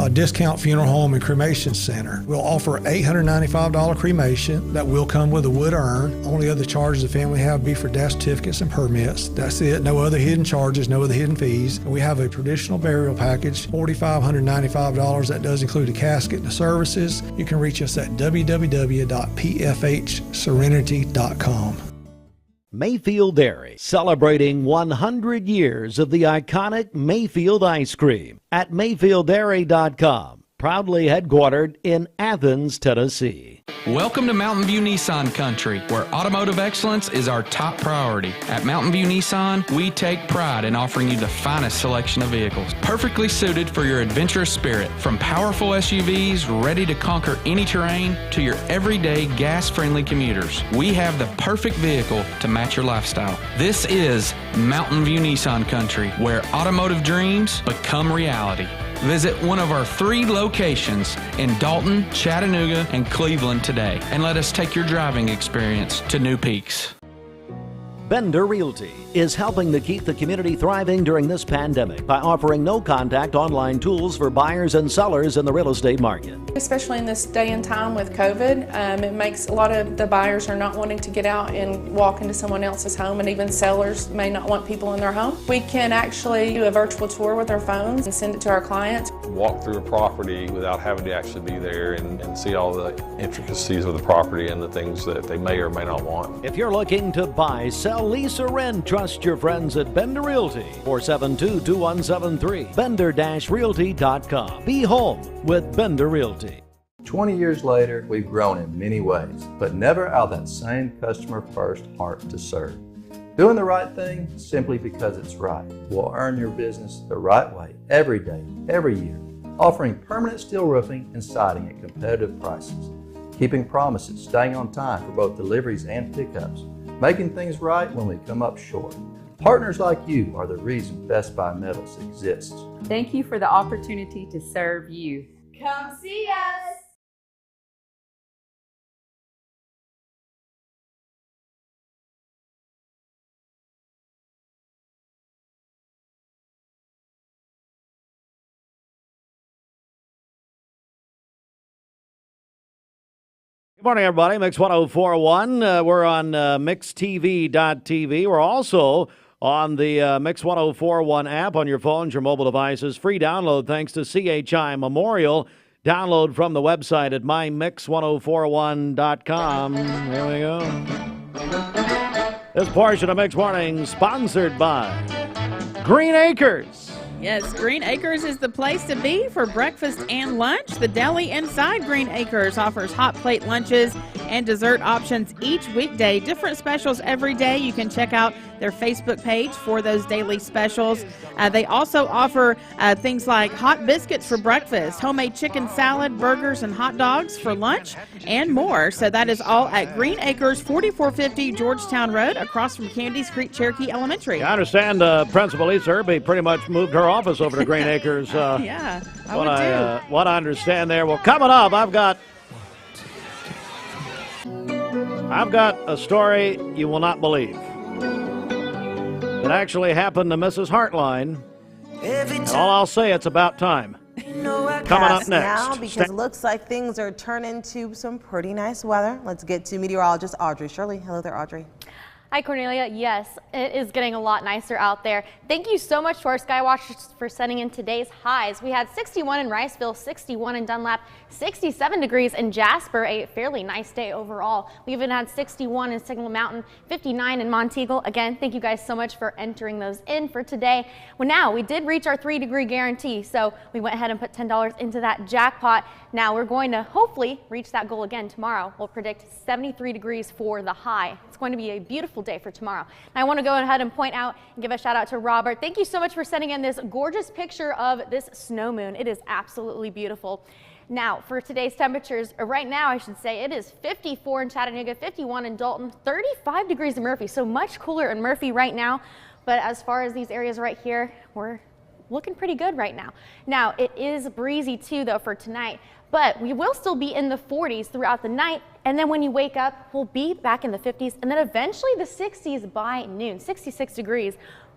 discount funeral home and cremation center. We'll offer $895 cremation that will come with a wood urn. Only other charges the family have be for death certificates and permits. That's it. No other hidden charges, no other hidden fees. And we have a traditional burial package, $4,595. That does include a casket and the services. You can reach us at www.pfhserenity.com. Mayfield Dairy, celebrating 100 years of the iconic Mayfield ice cream at MayfieldDairy.com. Proudly headquartered in Athens, Tennessee. Welcome to Mountain View Nissan Country, where automotive excellence is our top priority. At Mountain View Nissan, we take pride in offering you the finest selection of vehicles, perfectly suited for your adventurous spirit. From powerful SUVs ready to conquer any terrain to your everyday gas-friendly commuters, we have the perfect vehicle to match your lifestyle. This is Mountain View Nissan Country, where automotive dreams become reality. Visit one of our 3 locations in Dalton, Chattanooga, and Cleveland today, and let us take your driving experience to new peaks. Bender Realty is helping to keep the community thriving during this pandemic by offering no-contact online tools for buyers and sellers in the real estate market. Especially in this day and time with COVID, it makes a lot of the buyers are not wanting to get out and walk into someone else's home, and even sellers may not want people in their home. We can actually do a virtual tour with our phones and send it to our clients. Walk through a property without having to actually be there and see all the intricacies of the property and the things that they may or may not want. If you're looking to buy, sell, lease, or rent, trust your friends at Bender Realty. 472-2173. Bender-Realty.com. Be home with Bender Realty. 20 years later, we've grown in many ways, but never out of that same customer-first heart to serve. Doing the right thing simply because it's right will earn your business the right way every day, every year. Offering permanent steel roofing and siding at competitive prices. Keeping promises, staying on time for both deliveries and pickups. Making things right when we come up short. Partners like you are the reason Best Buy Metals exists. Thank you for the opportunity to serve you. Come see us! Good morning, everybody. Mix 1041. We're on mixtv.tv. We're also on the Mix 1041 app on your phones, your mobile devices. Free download thanks to CHI Memorial. Download from the website at mymix1041.com. Here we go. This portion of Mix Morning sponsored by Green Acres. Yes, Green Acres is the place to be for breakfast and lunch. The deli inside Green Acres offers hot plate lunches and dessert options each weekday. Different specials every day. You can check out their Facebook page for those daily specials. They also offer things like hot biscuits for breakfast, homemade chicken salad, burgers, and hot dogs for lunch, and more. So that is all at Green Acres, 4450 Georgetown Road, across from Candies Creek Cherokee Elementary. I understand Principal Lisa Irby pretty much moved her office over to Green Acres. Yeah, what I understand there. Well, coming up, I've got a story you will not believe. It actually happened to Mrs. Heartline. And all I'll say, it's about time. Coming up next. Now, because it looks like things are turning to some pretty nice weather. Let's get to meteorologist Audrey Shirley. Hello there, Audrey. Hi, Cornelia. Yes, it is getting a lot nicer out there. Thank you so much to our Skywatchers for sending in today's highs. We had 61 in Riceville, 61 in Dunlap, 67 degrees in Jasper, a fairly nice day overall. We even had 61 in Signal Mountain, 59 in Monteagle. Again, thank you guys so much for entering those in for today. Well, now we did reach our 3-degree guarantee, so we went ahead and put $10 into that jackpot. Now we're going to hopefully reach that goal again tomorrow. We'll predict 73 degrees for the high. It's going to be a beautiful day for tomorrow. And I want to go ahead and point out and give a shout out to Robert. Thank you so much for sending in this gorgeous picture of this snow moon. It is absolutely beautiful. Now for today's temperatures, right now I should say, it is 54 in Chattanooga, 51 in Dalton, 35 degrees in Murphy, so much cooler in Murphy right now. But as far as these areas right here, we're looking pretty good right now. Now it is breezy too though for tonight, but we will still be in the 40s throughout the night, and then when you wake up we'll be back in the 50s, and then eventually the 60s by noon, 66 degrees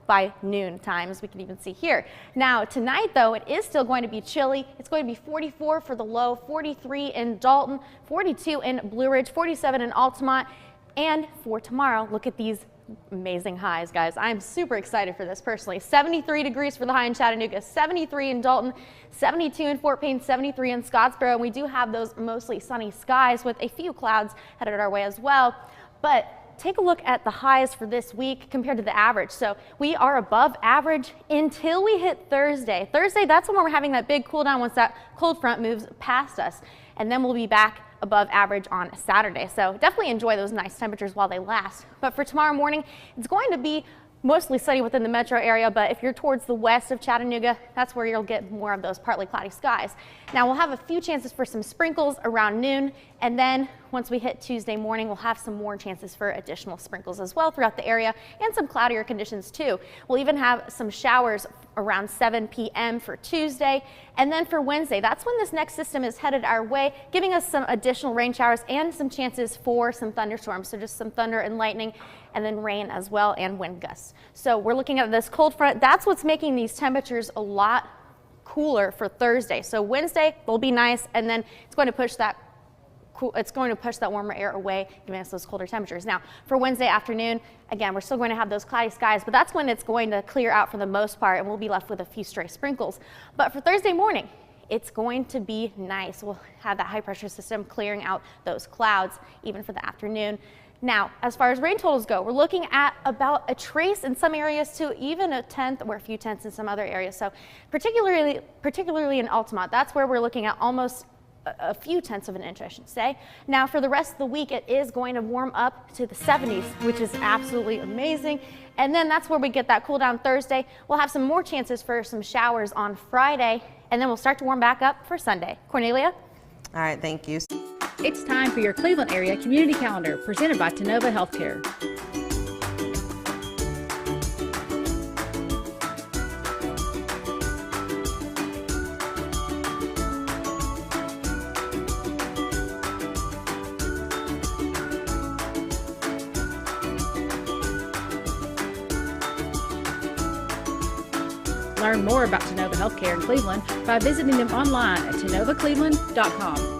by noon times we can even see here. Now tonight though, it is still going to be chilly. It's going to be 44 for the low, 43 in Dalton, 42 in Blue Ridge, 47 in Altamont, and for tomorrow, look at these amazing highs, guys. I'm super excited for this personally. 73 degrees for the high in Chattanooga, 73 in Dalton, 72 in Fort Payne, 73 in Scottsboro. And we do have those mostly sunny skies with a few clouds headed our way as well. But take a look at the highs for this week compared to the average. So we are above average until we hit Thursday. Thursday, that's when we're having that big cool down once that cold front moves past us. And then we'll be back above average on Saturday. So definitely enjoy those nice temperatures while they last. But for tomorrow morning, it's going to be mostly sunny within the metro area, but if you're towards the west of Chattanooga, that's where you'll get more of those partly cloudy skies. Now we'll have a few chances for some sprinkles around noon, and then once we hit Tuesday morning, we'll have some more chances for additional sprinkles as well throughout the area, and some cloudier conditions too. We'll even have some showers around 7 p.m. for Tuesday, and then for Wednesday, that's when this next system is headed our way, giving us some additional rain showers and some chances for some thunderstorms, so just some thunder and lightning, and then rain as well, and wind gusts. So we're looking at this cold front. That's what's making these temperatures a lot cooler for Thursday. So Wednesday will be nice, and then it's going to push that warmer air away, giving us those colder temperatures. Now for Wednesday afternoon, again, we're still going to have those cloudy skies, but that's when it's going to clear out for the most part, and we'll be left with a few stray sprinkles. But for Thursday morning, it's going to be nice. We'll have that high pressure system clearing out those clouds even for the afternoon. Now, as far as rain totals go, we're looking at about a trace in some areas to even a tenth or a few tenths in some other areas. So particularly in Altamont, that's where we're looking at almost a few tenths of an inch, I should say. Now for the rest of the week, it is going to warm up to the 70s, which is absolutely amazing. And then that's where we get that cool down Thursday. We'll have some more chances for some showers on Friday, and then we'll start to warm back up for Sunday. Cornelia? All right, thank you. It's time for your Cleveland area community calendar presented by Tenova Healthcare. Learn more about Tenova Healthcare in Cleveland by visiting them online at tenovacleveland.com.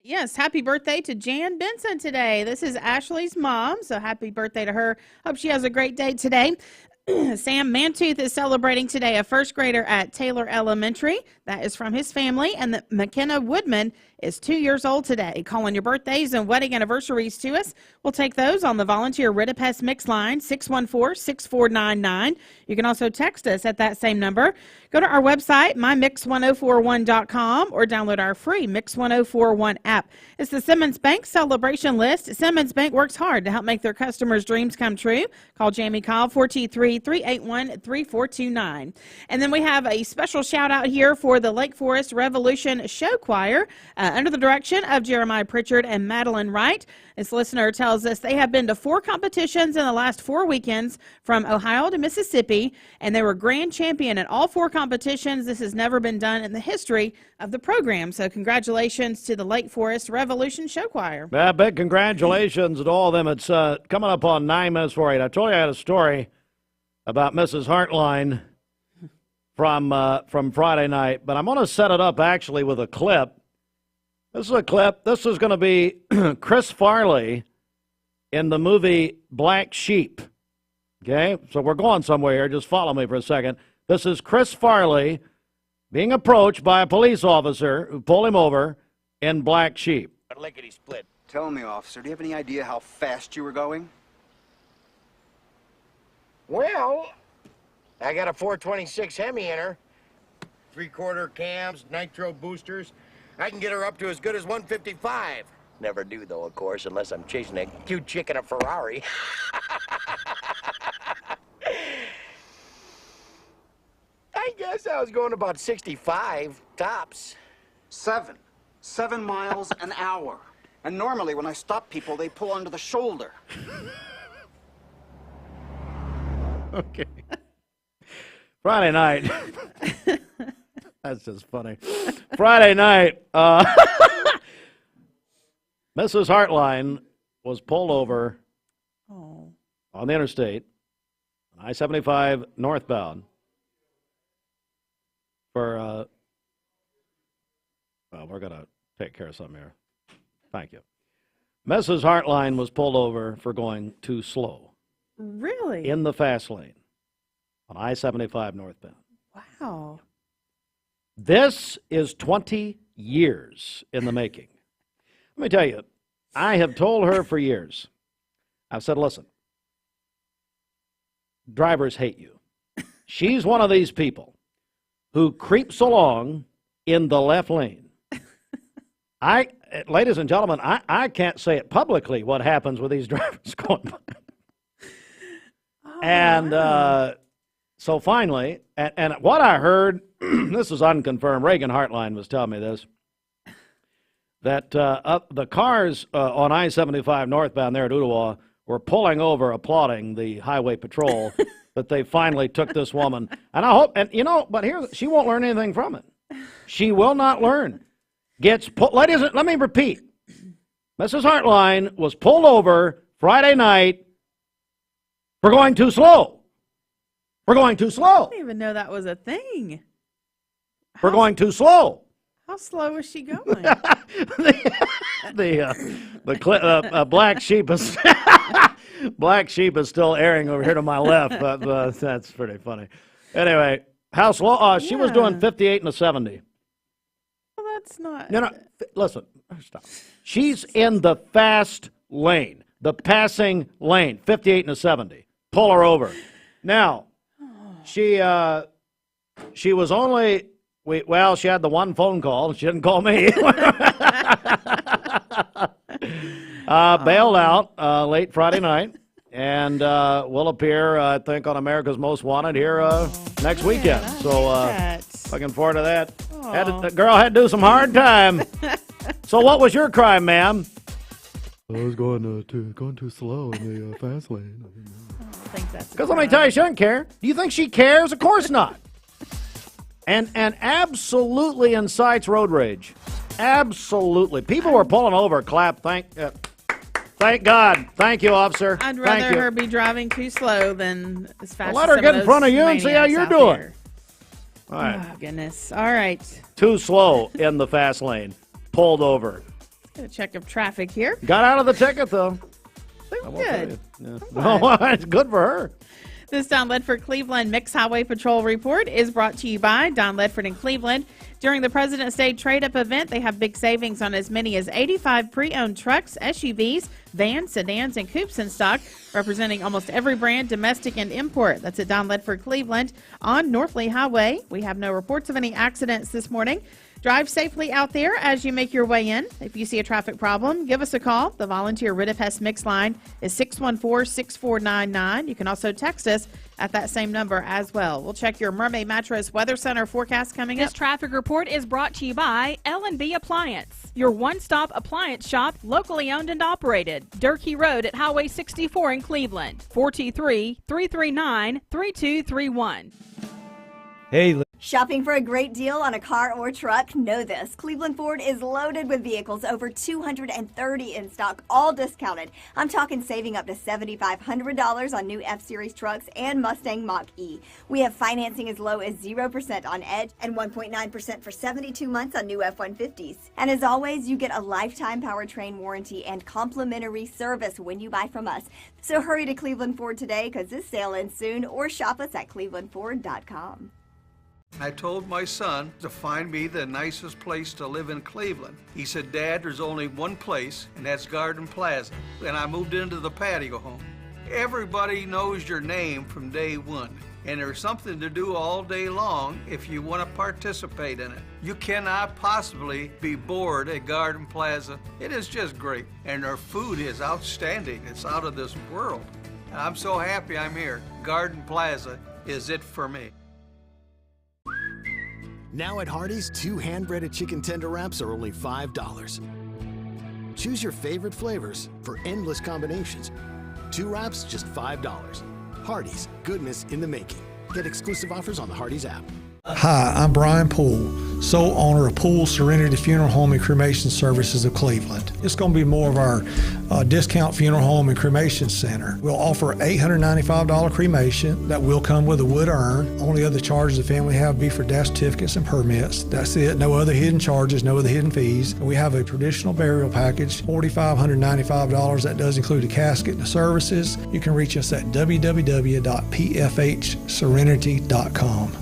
Yes, happy birthday to Jan Benson today. This is Ashley's mom, so happy birthday to her. Hope she has a great day today. Sam Mantooth is celebrating today, a first grader at Taylor Elementary. That is from his family. And McKenna Woodman is 2 years old today. Calling your birthdays and wedding anniversaries to us. We'll take those on the volunteer Ritapest Mix line, 614-6499. You can also text us at that same number. Go to our website, mymix1041.com, or download our free Mix 1041 app. It's the Simmons Bank celebration list. Simmons Bank works hard to help make their customers' dreams come true. Call Jamie Cobb, 423-381-3429. And then we have a special shout out here for the Lake Forest Revolution Show Choir under the direction of Jeremiah Pritchard and Madeline Wright. This listener tells us they have been to 4 competitions in the last 4 weekends from Ohio to Mississippi, and they were grand champion at all 4 competitions. This has never been done in the history of the program. So congratulations to the Lake Forest Revolution Show Choir. Yeah, big congratulations to all of them. It's coming up on 9 minutes for 8. I told you I had a story about Mrs. Hartline from Friday night, but I'm going to set it up actually with a clip. This is a clip. This is going to be Chris Farley in the movie Black Sheep. Okay, so we're going somewhere here. Just follow me for a second. This is Chris Farley being approached by a police officer who pulled him over in Black Sheep. Lickety split. Tell me, officer, do you have any idea how fast you were going? Well, I got a 426 Hemi in her. 3/4 cams, nitro boosters. I can get her up to as good as 155. Never do, though, of course, unless I'm chasing a cute chick in a Ferrari. I guess I was going about 65, tops. 7 miles an hour. And normally when I stop people, they pull under the shoulder. Okay. Friday night. That's just funny. Friday night, Mrs. Hartline was pulled over on the interstate, on I-75 northbound, for, well, we're going to take care of something here. Thank you. Mrs. Hartline was pulled over for going too slow. Really? In the fast lane on I-75 northbound. Wow. This is 20 years in the making. Let me tell you, I have told her for years. I've said, listen, drivers hate you. She's one of these people who creeps along in the left lane. Ladies and gentlemen, I can't say it publicly what happens with these drivers going by. And so finally, and what I heard, this is unconfirmed, Reagan Hartline was telling me this, that the cars on I-75 northbound there at Ottawa were pulling over, applauding the highway patrol that they finally took this woman. And I hope, and you know, but here, she won't learn anything from it. She will not learn. Let me repeat. Mrs. Hartline was pulled over Friday night for going too slow. We're going too slow. I didn't even know that was a thing. We're going too slow. How slow is she going? the Black Sheep is Black Sheep is still airing over here to my left, but that's pretty funny. Anyway, how slow? She was doing 58 and a 70. Well, that's not. No, listen, stop. She's in the fast lane, the passing lane, 58 and a 70. Pull her over. Now, she was only, she had the one phone call. She didn't call me. Bailed out late Friday night, and will appear, I think, on America's Most Wanted here next weekend. So looking forward to that. The girl had to do some hard time. So what was your crime, ma'am? I was going too slow in the fast lane. Because let me tell you, she doesn't care. Do you think she cares? Of course not. And absolutely incites road rage. Absolutely. People were pulling over, clap, thank God. Thank you, officer. I'd rather her be driving too slow than as fast. Let her get in front of you and see how you're doing. Here. All right. Oh, goodness. All right. Too slow in the fast lane. Pulled over. Get a check of traffic here. Got out of the ticket, though. Good. Yeah. Oh, it's good for her. This Don Ledford Cleveland Mixed Highway Patrol Report is brought to you by Don Ledford in Cleveland. During the President's Day Trade-Up event, they have big savings on as many as 85 pre-owned trucks, SUVs, vans, sedans, and coupes in stock, representing almost every brand, domestic and import. That's at Don Ledford Cleveland on North Lee Highway. We have no reports of any accidents this morning. Drive safely out there as you make your way in. If you see a traffic problem, give us a call. The volunteer Rid of Hess Mix line is 614-6499. You can also text us at that same number as well. We'll check your Mermaid Mattress Weather Center forecast coming up. This traffic report is brought to you by L&B Appliance, your one-stop appliance shop, locally owned and operated. Durkee Road at Highway 64 in Cleveland, 423-339-3231. Hey, Shopping for a great deal on a car or truck? Know this. Cleveland Ford is loaded with vehicles, over 230 in stock, all discounted. I'm talking saving up to $7,500 on new F-Series trucks and Mustang Mach-E. We have financing as low as 0% on Edge and 1.9% for 72 months on new F-150s. And as always, you get a lifetime powertrain warranty and complimentary service when you buy from us. So hurry to Cleveland Ford today because this sale ends soon, or shop us at clevelandford.com. I told my son to find me the nicest place to live in Cleveland. He said, Dad, there's only one place, and that's Garden Plaza. And I moved into the patio home. Everybody knows your name from day one, and there's something to do all day long if you want to participate in it. You cannot possibly be bored at Garden Plaza. It is just great, and their food is outstanding. It's out of this world. And I'm so happy I'm here. Garden Plaza is it for me. Now at Hardee's, 2 hand-breaded chicken tender wraps are only $5. Choose your favorite flavors for endless combinations. 2 wraps, just $5. Hardee's, goodness in the making. Get exclusive offers on the Hardee's app. Hi, I'm Brian Poole, sole owner of Poole Serenity Funeral Home and Cremation Services of Cleveland. It's going to be more of our discount funeral home and cremation center. We'll offer $895 cremation that will come with a wood urn. Only other charges the family have be for death certificates and permits. That's it. No other hidden charges, no other hidden fees. We have a traditional burial package, $4,595. That does include the casket and the services. You can reach us at www.pfhserenity.com.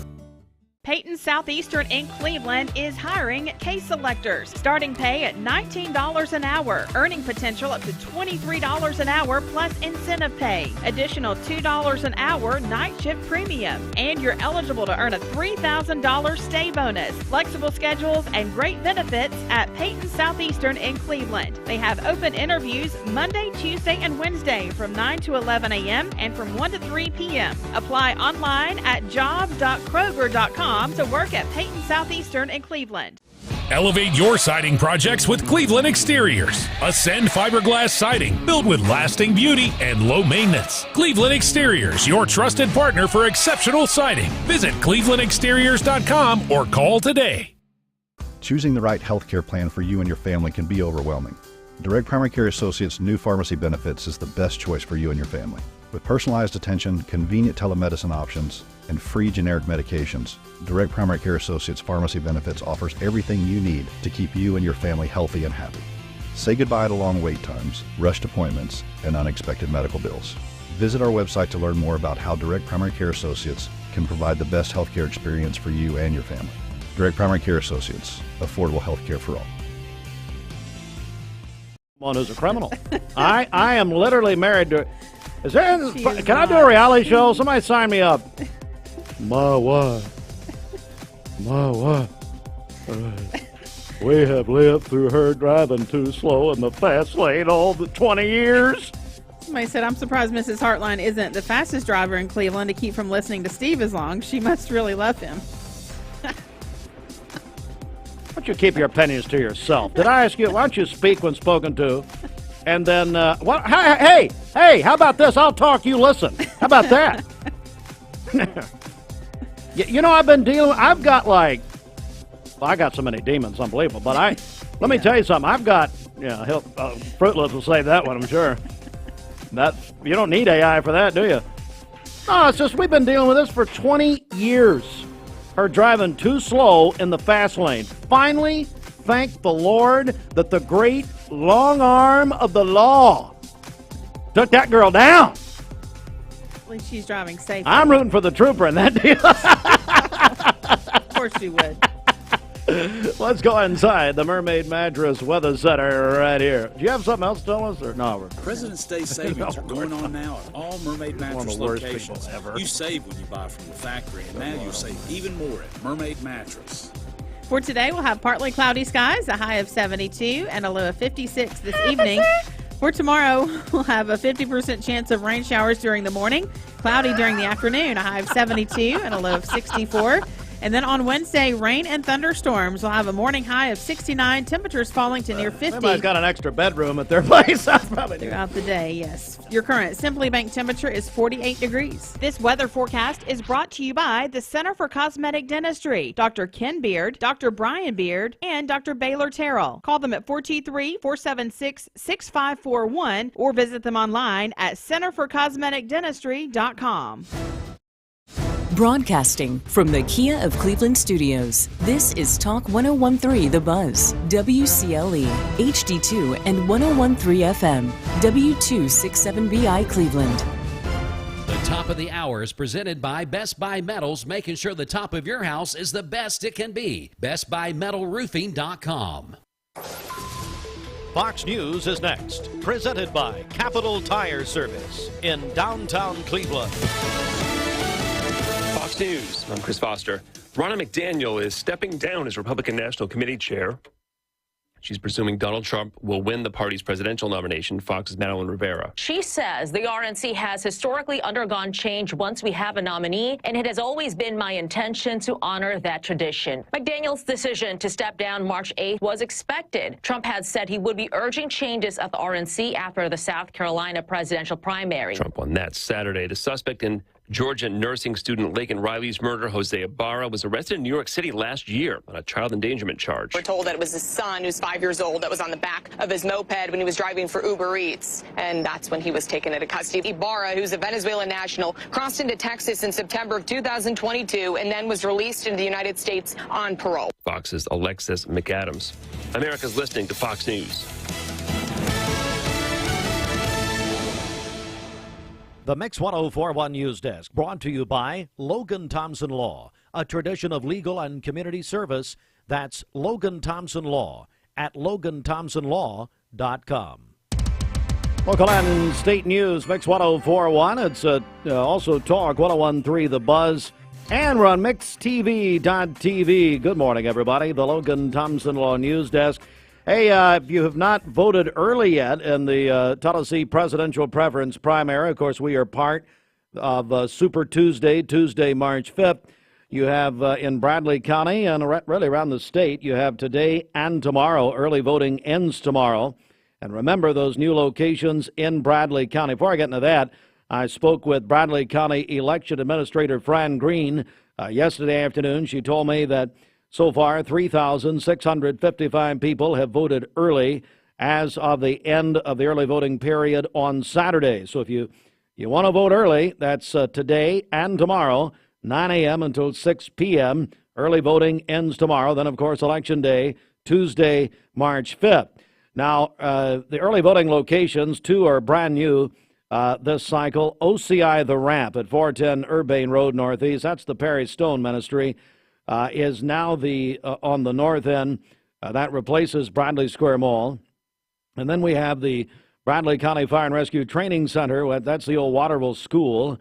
Peyton Southeastern in Cleveland is hiring case selectors. Starting pay at $19 an hour. Earning potential up to $23 an hour plus incentive pay. Additional $2 an hour night shift premium. And you're eligible to earn a $3,000 stay bonus. Flexible schedules and great benefits at Peyton Southeastern in Cleveland. They have open interviews Monday, Tuesday, and Wednesday from 9 to 11 a.m. and from 1 to 3 p.m. Apply online at jobs.kroger.com to work at Peyton Southeastern in Cleveland. Elevate your siding projects with Cleveland Exteriors. Ascend fiberglass siding built with lasting beauty and low maintenance. Cleveland Exteriors, your trusted partner for exceptional siding. Visit clevelandexteriors.com or call today. Choosing the right health care plan for you and your family can be overwhelming. Direct Primary Care Associates' new pharmacy benefits is the best choice for you and your family. With personalized attention, convenient telemedicine options, and free generic medications, Direct Primary Care Associates Pharmacy Benefits offers everything you need to keep you and your family healthy and happy. Say goodbye to long wait times, rushed appointments, and unexpected medical bills. Visit our website to learn more about how Direct Primary Care Associates can provide the best healthcare experience for you and your family. Direct Primary Care Associates, affordable healthcare for all. One who's a criminal. I am literally married to. Can I do a reality show? Somebody sign me up. My wife. We have lived through her driving too slow in the fast lane all the 20 years. Somebody said, I'm surprised Mrs. Hartline isn't the fastest driver in Cleveland to keep from listening to Steve as long. She must really love him. Why don't you keep your opinions to yourself? Did I ask you, why don't you speak when spoken to? And then, what? Hey, how about this? I'll talk, you listen. How about that? You know, I've got I got so many demons, unbelievable. But let me tell you something. I've got, Fruit Loops will save that one, I'm sure. You don't need AI for that, do you? No, it's just we've been dealing with this for 20 years. Her driving too slow in the fast lane. Finally, thank the Lord that the great long arm of the law took that girl down. At least she's driving safe. I'm rooting for the trooper in that deal. Of course you would. Let's go inside the Mermaid Mattress Weather Center right here. Do you have something else to tell us? Or no? President's Day savings are going on now at all Mermaid Mattress locations. Ever. You save when you buy from the factory, and now you'll save even more at Mermaid Mattress. For today, we'll have partly cloudy skies, a high of 72 and a low of 56 this evening. For tomorrow, we'll have a 50% chance of rain showers during the morning, cloudy during the afternoon, a high of 72 and a low of 64. And then on Wednesday, rain and thunderstorms. We'll have a morning high of 69, temperatures falling to near 50. Everybody's got an extra bedroom at their place. Throughout the day, yes. Your current Simply Bank temperature is 48 degrees. This weather forecast is brought to you by the Center for Cosmetic Dentistry, Dr. Ken Beard, Dr. Brian Beard, and Dr. Baylor Terrell. Call them at 423-476-6541 or visit them online at centerforcosmeticdentistry.com. Broadcasting from the Kia of Cleveland studios, this is Talk 1013 The Buzz, WCLE, HD2 and 1013 FM, W267BI Cleveland. The top of the hour is presented by Best Buy Metals, making sure the top of your house is the best it can be. BestBuyMetalRoofing.com. Fox News is next, presented by Capital Tire Service in downtown Cleveland. Fox News, I'm Chris Foster. Ronna McDaniel is stepping down as Republican National Committee chair. She's presuming Donald Trump will win the party's presidential nomination. Fox's Madeline Rivera. She says the RNC has historically undergone change once we have a nominee, and it has always been my intention to honor that tradition. McDaniel's decision to step down March 8th was expected. Trump had said he would be urging changes at the RNC after the South Carolina presidential primary. Trump won that Saturday. The suspect in Georgia nursing student Laken Riley's murder, Jose Ibarra, was arrested in New York City last year on a child endangerment charge. We're told that it was his son, who's 5 years old, that was on the back of his moped when he was driving for Uber Eats, and that's when he was taken into custody. Ibarra, who's a Venezuelan national, crossed into Texas in September of 2022 and then was released into the United States on parole. Fox's Alexis McAdams. America's listening to Fox News. The Mix 1041 News Desk, brought to you by Logan Thompson Law, a tradition of legal and community service. That's Logan Thompson Law at LoganThompsonLaw.com. Local and state news, Mix 1041. It's also Talk 1013 The Buzz. And we're on MixTV.tv. Good morning, everybody. The Logan Thompson Law News Desk. Hey, if you have not voted early yet in the Tennessee presidential preference primary, of course, we are part of Super Tuesday, March 5th. You have in Bradley County and really around the state, you have today and tomorrow. Early voting ends tomorrow. And remember those new locations in Bradley County. Before I get into that, I spoke with Bradley County Election Administrator Fran Green yesterday afternoon. She told me that so far, 3,655 people have voted early as of the end of the early voting period on Saturday. So if you want to vote early, that's today and tomorrow, 9 a.m. until 6 p.m. Early voting ends tomorrow. Then, of course, Election Day, Tuesday, March 5th. Now, the early voting locations, two are brand new this cycle. OCI The Ramp at 410 Urbane Road Northeast. That's the Perry Stone Ministry. Is now on the north end. That replaces Bradley Square Mall. And then we have the Bradley County Fire and Rescue Training Center. That's the old Waterville School.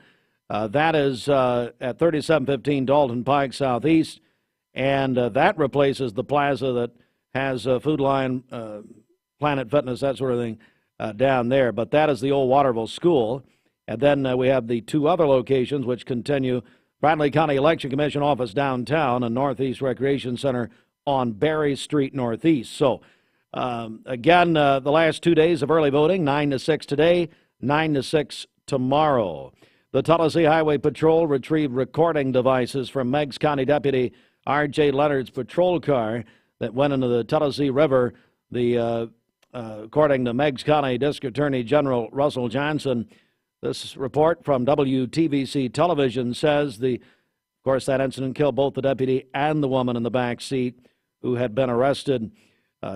That is at 3715 Dalton Pike Southeast. And that replaces the plaza that has Food Line, Planet Fitness, that sort of thing down there. But that is the old Waterville School. And then we have the two other locations which continue. Bradley County Election Commission office downtown and Northeast Recreation Center on Berry Street Northeast. So, again, the last 2 days of early voting, 9 to 6 today, 9 to 6 tomorrow. The Tennessee Highway Patrol retrieved recording devices from Meigs County Deputy R.J. Leonard's patrol car that went into the Tennessee River. According to Meigs County District Attorney General Russell Johnson, this report from WTVC television says, of course, that incident killed both the deputy and the woman in the back seat who had been arrested,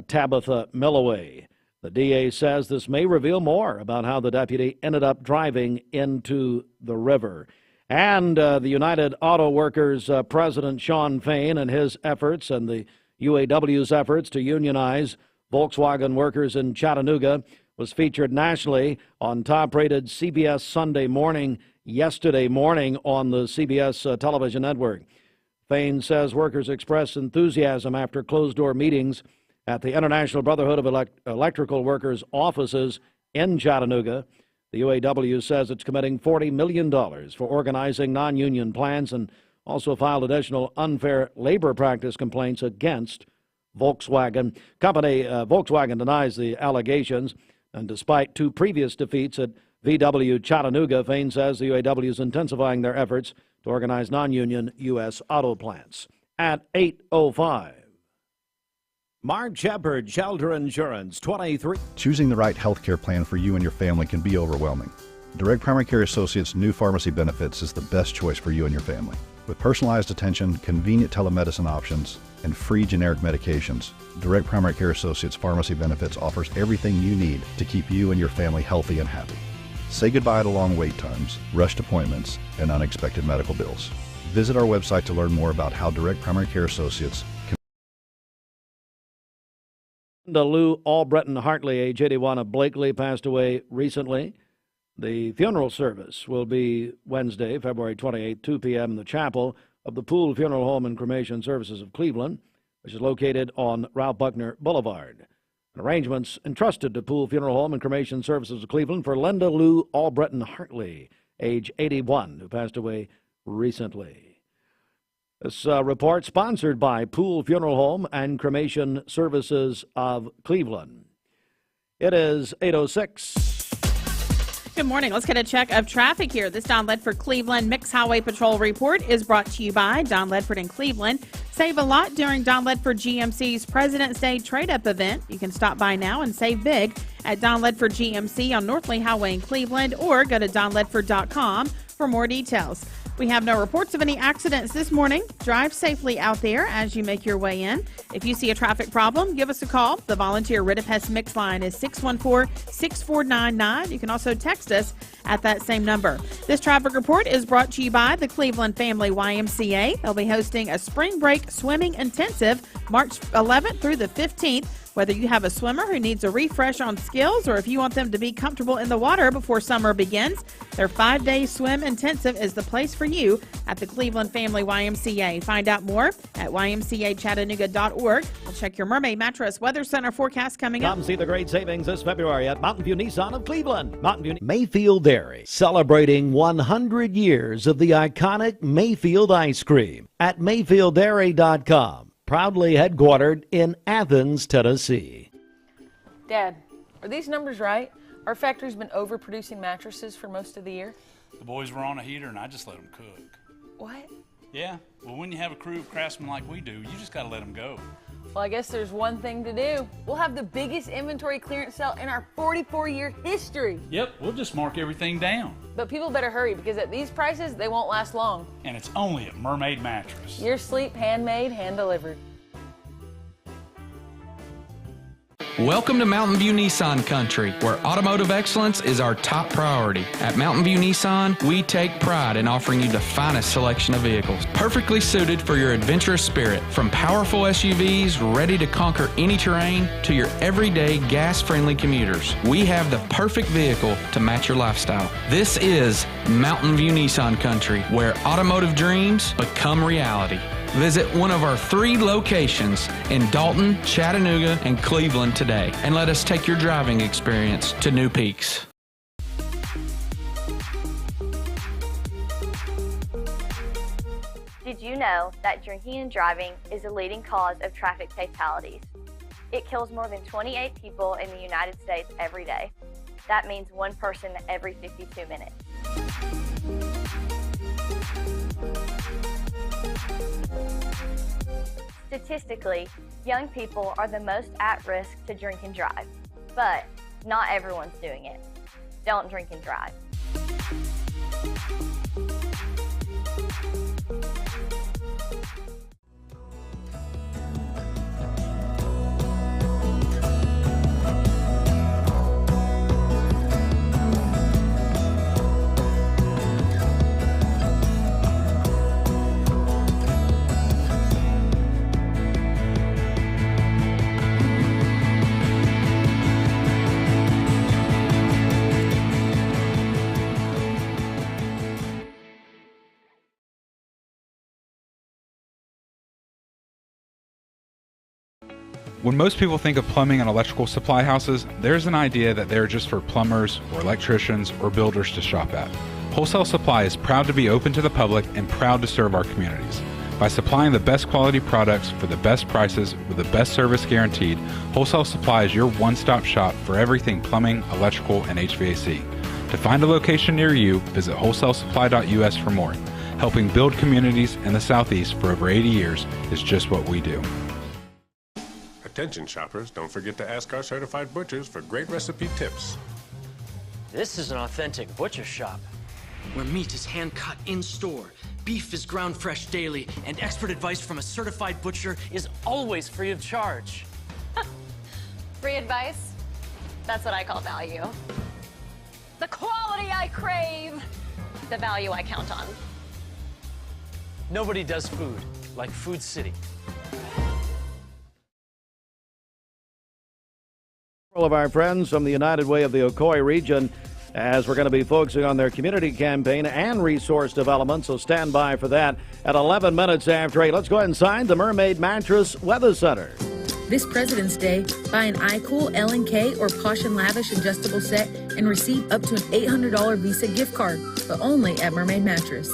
Tabitha Milloway. The DA says this may reveal more about how the deputy ended up driving into the river. And the United Auto Workers President Sean Fain and his efforts and the UAW's efforts to unionize Volkswagen workers in Chattanooga was featured nationally on top-rated CBS Sunday Morning yesterday morning on the CBS television network. Fain says workers expressed enthusiasm after closed-door meetings at the International Brotherhood of Electrical Workers offices in Chattanooga. The UAW says it's committing $40 million for organizing non-union plans and also filed additional unfair labor practice complaints against Volkswagen. Volkswagen denies the allegations, and despite 2 previous defeats at VW Chattanooga, Fain says the UAW is intensifying their efforts to organize non-union U.S. auto plants. At 8:05. Mark Shepard, Shelter Insurance, 23. Choosing the right health care plan for you and your family can be overwhelming. Direct Primary Care Associates' new pharmacy benefits is the best choice for you and your family. With personalized attention, convenient telemedicine options, and free generic medications, Direct Primary Care Associates Pharmacy Benefits offers everything you need to keep you and your family healthy and happy. Say goodbye to long wait times, rushed appointments, and unexpected medical bills. Visit our website to learn more about how Direct Primary Care Associates can. Lou Albritton Hartley, age 81, of Blakely, passed away recently. The funeral service will be Wednesday, February 28, 2 p.m. in the chapel of the Poole Funeral Home and Cremation Services of Cleveland, which is located on Ralph Buckner Boulevard. Arrangements entrusted to Poole Funeral Home and Cremation Services of Cleveland for Linda Lou Albritton Hartley, age 81, who passed away recently. This report sponsored by Poole Funeral Home and Cremation Services of Cleveland. It is 8:06. Good morning. Let's get a check of traffic here. This Don Ledford Cleveland Mixed Highway Patrol report is brought to you by Don Ledford in Cleveland. Save a lot during Don Ledford GMC's President's Day Trade-Up event. You can stop by now and save big at Don Ledford GMC on North Lee Highway in Cleveland, or go to donledford.com for more details. We have no reports of any accidents this morning. Drive safely out there as you make your way in. If you see a traffic problem, give us a call. The volunteer Ridipest Mix line is 614-6499. You can also text us at that same number. This traffic report is brought to you by the Cleveland Family YMCA. They'll be hosting a spring break swimming intensive March 11th through the 15th. Whether you have a swimmer who needs a refresh on skills or if you want them to be comfortable in the water before summer begins, their 5-day swim intensive is the place for you at the Cleveland Family YMCA. Find out more at ymcachattanooga.org. We'll check your Mermaid Mattress Weather Center forecast coming up. Come see the great savings this February at Mountain View Nissan of Cleveland. Mountain View Mayfield Dairy, celebrating 100 years of the iconic Mayfield ice cream at mayfielddairy.com. Proudly headquartered in Athens, Tennessee. Dad, are these numbers right? Our factory's been overproducing mattresses for most of the year. The boys were on a heater and I just let them cook. What? Yeah, well, when you have a crew of craftsmen like we do, you just gotta let them go. Well, I guess there's one thing to do. We'll have the biggest inventory clearance sale in our 44-year history. Yep, we'll just mark everything down. But people better hurry, because at these prices, they won't last long. And it's only at Mermaid Mattress. Your sleep, handmade, hand-delivered. Welcome to Mountain View Nissan Country, where automotive excellence is our top priority. At Mountain View Nissan, we take pride in offering you the finest selection of vehicles, perfectly suited for your adventurous spirit. From powerful SUVs ready to conquer any terrain to your everyday gas-friendly commuters, we have the perfect vehicle to match your lifestyle. This is Mountain View Nissan Country, where automotive dreams become reality. Visit one of our 3 locations in Dalton, Chattanooga, and Cleveland today, and let us take your driving experience to new peaks. Did you know that drinking and driving is a leading cause of traffic fatalities? It kills more than 28 people in the United States every day. That means one person every 52 minutes. Statistically, young people are the most at risk to drink and drive, but not everyone's doing it. Don't drink and drive. When most people think of plumbing and electrical supply houses, there's an idea that they're just for plumbers or electricians or builders to shop at. Wholesale Supply is proud to be open to the public and proud to serve our communities. By supplying the best quality products for the best prices with the best service guaranteed, Wholesale Supply is your one-stop shop for everything plumbing, electrical, and HVAC. To find a location near you, visit wholesalesupply.us for more. Helping build communities in the Southeast for over 80 years is just what we do. Attention shoppers, don't forget to ask our certified butchers for great recipe tips. This is an authentic butcher shop, where meat is hand-cut in-store, beef is ground fresh daily, and expert advice from a certified butcher is always free of charge. Free advice? That's what I call value. The quality I crave, the value I count on. Nobody does food like Food City. All of our friends from the United Way of the Ocoee region, as we're going to be focusing on their community campaign and resource development, so stand by for that at 11 minutes after 8. Let's go inside the Mermaid Mattress Weather Center. This President's Day, buy an iCool, L&K, or Posh & Lavish adjustable set and receive up to an $800 Visa gift card, but only at Mermaid Mattress.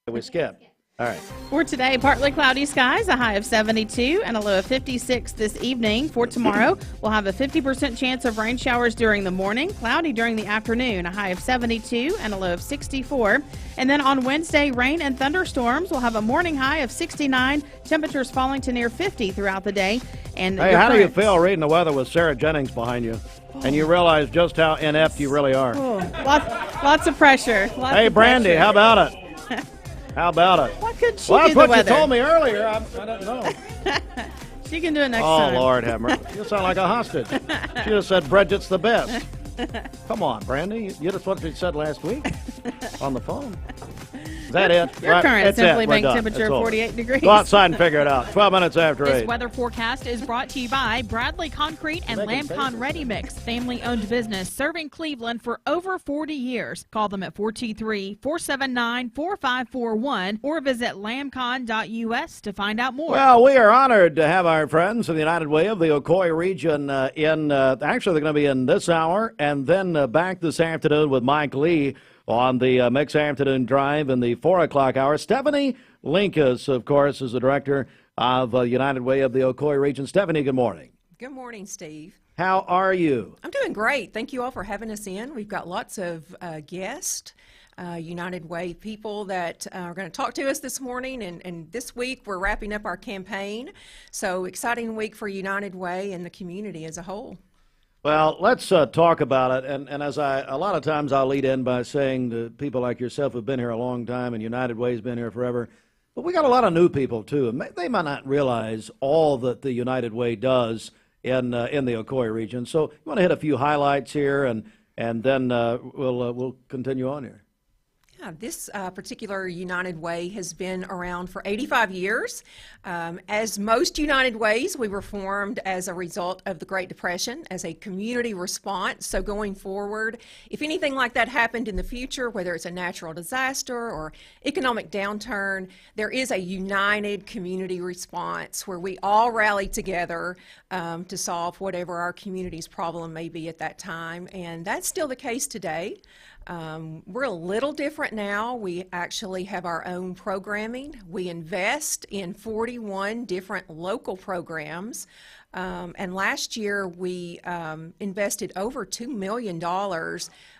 We skip. All right. For today, partly cloudy skies, a high of 72 and a low of 56 this evening. For tomorrow, we'll have a 50% chance of rain showers during the morning, cloudy during the afternoon, a high of 72 and a low of 64. And then on Wednesday, rain and thunderstorms. We'll have a morning high of 69, temperatures falling to near 50 throughout the day. And hey, how do you feel reading the weather with Sarah Jennings behind you? And you realize just how inept you really are. Oh, lots of pressure. Hey, Brandy, how about it? How about it? What could she well, do that's the what weather? you told me earlier. I don't know. She can do it next oh, time. Lord have mercy. You sound like a hostage. She just said Bridget's the best. Come on, Brandy. You just what you said last week on the phone. Is that it? Your right. current It's Simply it. We're Bank done. temperature It's of over. 48 degrees. Go outside and figure it out. 12 minutes after 8. This weather forecast is brought to you by Bradley Concrete and Lamcon Ready Mix, family-owned business serving Cleveland for over 40 years. Call them at 423-479-4541 or visit lamcon.us to find out more. Well, we are honored to have our friends in the United Way of the Ocoee region actually they're going to be in this hour and then back this afternoon with Mike Lee on the Mix Afternoon Drive in the 4 o'clock hour. Stephanie Linkus, of course, is the director of United Way of the Ocoee region. Stephanie, good morning. Good morning, Steve. How are you? I'm doing great. Thank you all for having us in. We've got lots of guests, United Way people that are going to talk to us this morning. And this week we're wrapping up our campaign. So exciting week for United Way and the community as a whole. Well, let's talk about it. And as a lot of times I'll lead in by saying to people like yourself who've been here a long time and United Way's been here forever, but we got a lot of new people too. And they might not realize all that the United Way does in the Ocoee region. So you want to hit a few highlights here, and then we'll continue on here. Yeah, this particular United Way has been around for 85 years. As most United Ways, we were formed as a result of the Great Depression as a community response. So going forward, if anything like that happened in the future, whether it's a natural disaster or economic downturn, there is a united community response where we all rally together to solve whatever our community's problem may be at that time. And that's still the case today. We're a little different now. We actually have our own programming. We invest in 41 different local programs. And last year we invested over $2 million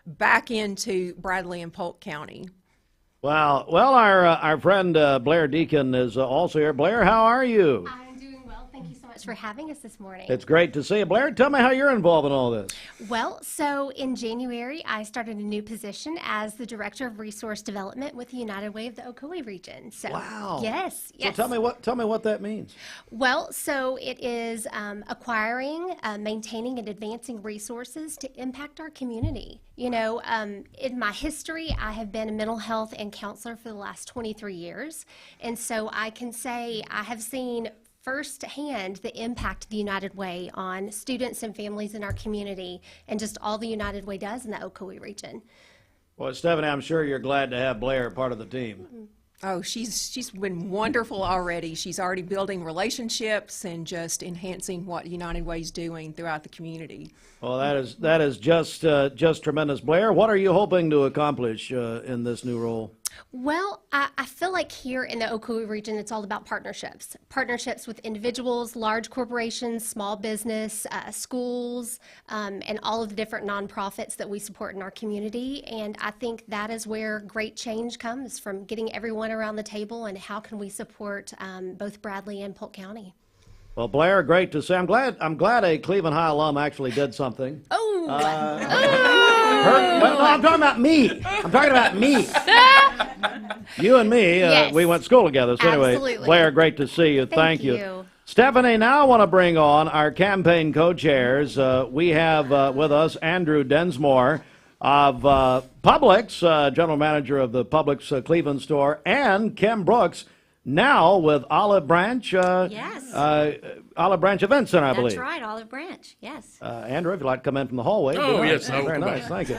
back into Bradley and Polk County. Wow. Well, our friend Blair Deacon is also here. Blair, how are you? I'm doing well. Thank you so much for having us this morning. It's great to see you. Blair, tell me how you're involved in all this. Well, so in January, I started a new position as the Director of Resource Development with the United Way of the Ocoee region. So, wow. Yes. So tell me what that means. Well, so it is acquiring, maintaining, and advancing resources to impact our community. You know, in my history, I have been a mental health and counselor for the last 23 years. And so I can say I have seen firsthand the impact of the United Way on students and families in our community and just all the United Way does in the Ocoee region. Well, Stephanie, I'm sure you're glad to have Blair part of the team. Oh, she's been wonderful already. She's already building relationships and just enhancing what United Way is doing throughout the community. Well, that is just tremendous. Blair, what are you hoping to accomplish in this new role? Well, I feel like here in the Ocoee region, it's all about partnerships. Partnerships with individuals, large corporations, small business, schools, and all of the different nonprofits that we support in our community. And I think that is where great change comes, from getting everyone around the table and how can we support both Bradley and Polk County. Well, Blair, great to see. I'm glad a Cleveland High alum actually did something. Oh! Well, no, I'm talking about me. I'm talking about me. You and me, Yes. we went to school together. So anyway, Absolutely. Blair, great to see you. Thank you. Stephanie, now I want to bring on our campaign co-chairs. We have with us Andrew Densmore of Publix, general manager of the Publix Cleveland store, and Kim Brooks, now with Olive Branch. Yes. Olive Branch Event Center, I believe. That's right, Olive Branch, yes. Andrew, if you'd like to come in from the hallway. Oh, yes. Very nice, thank you.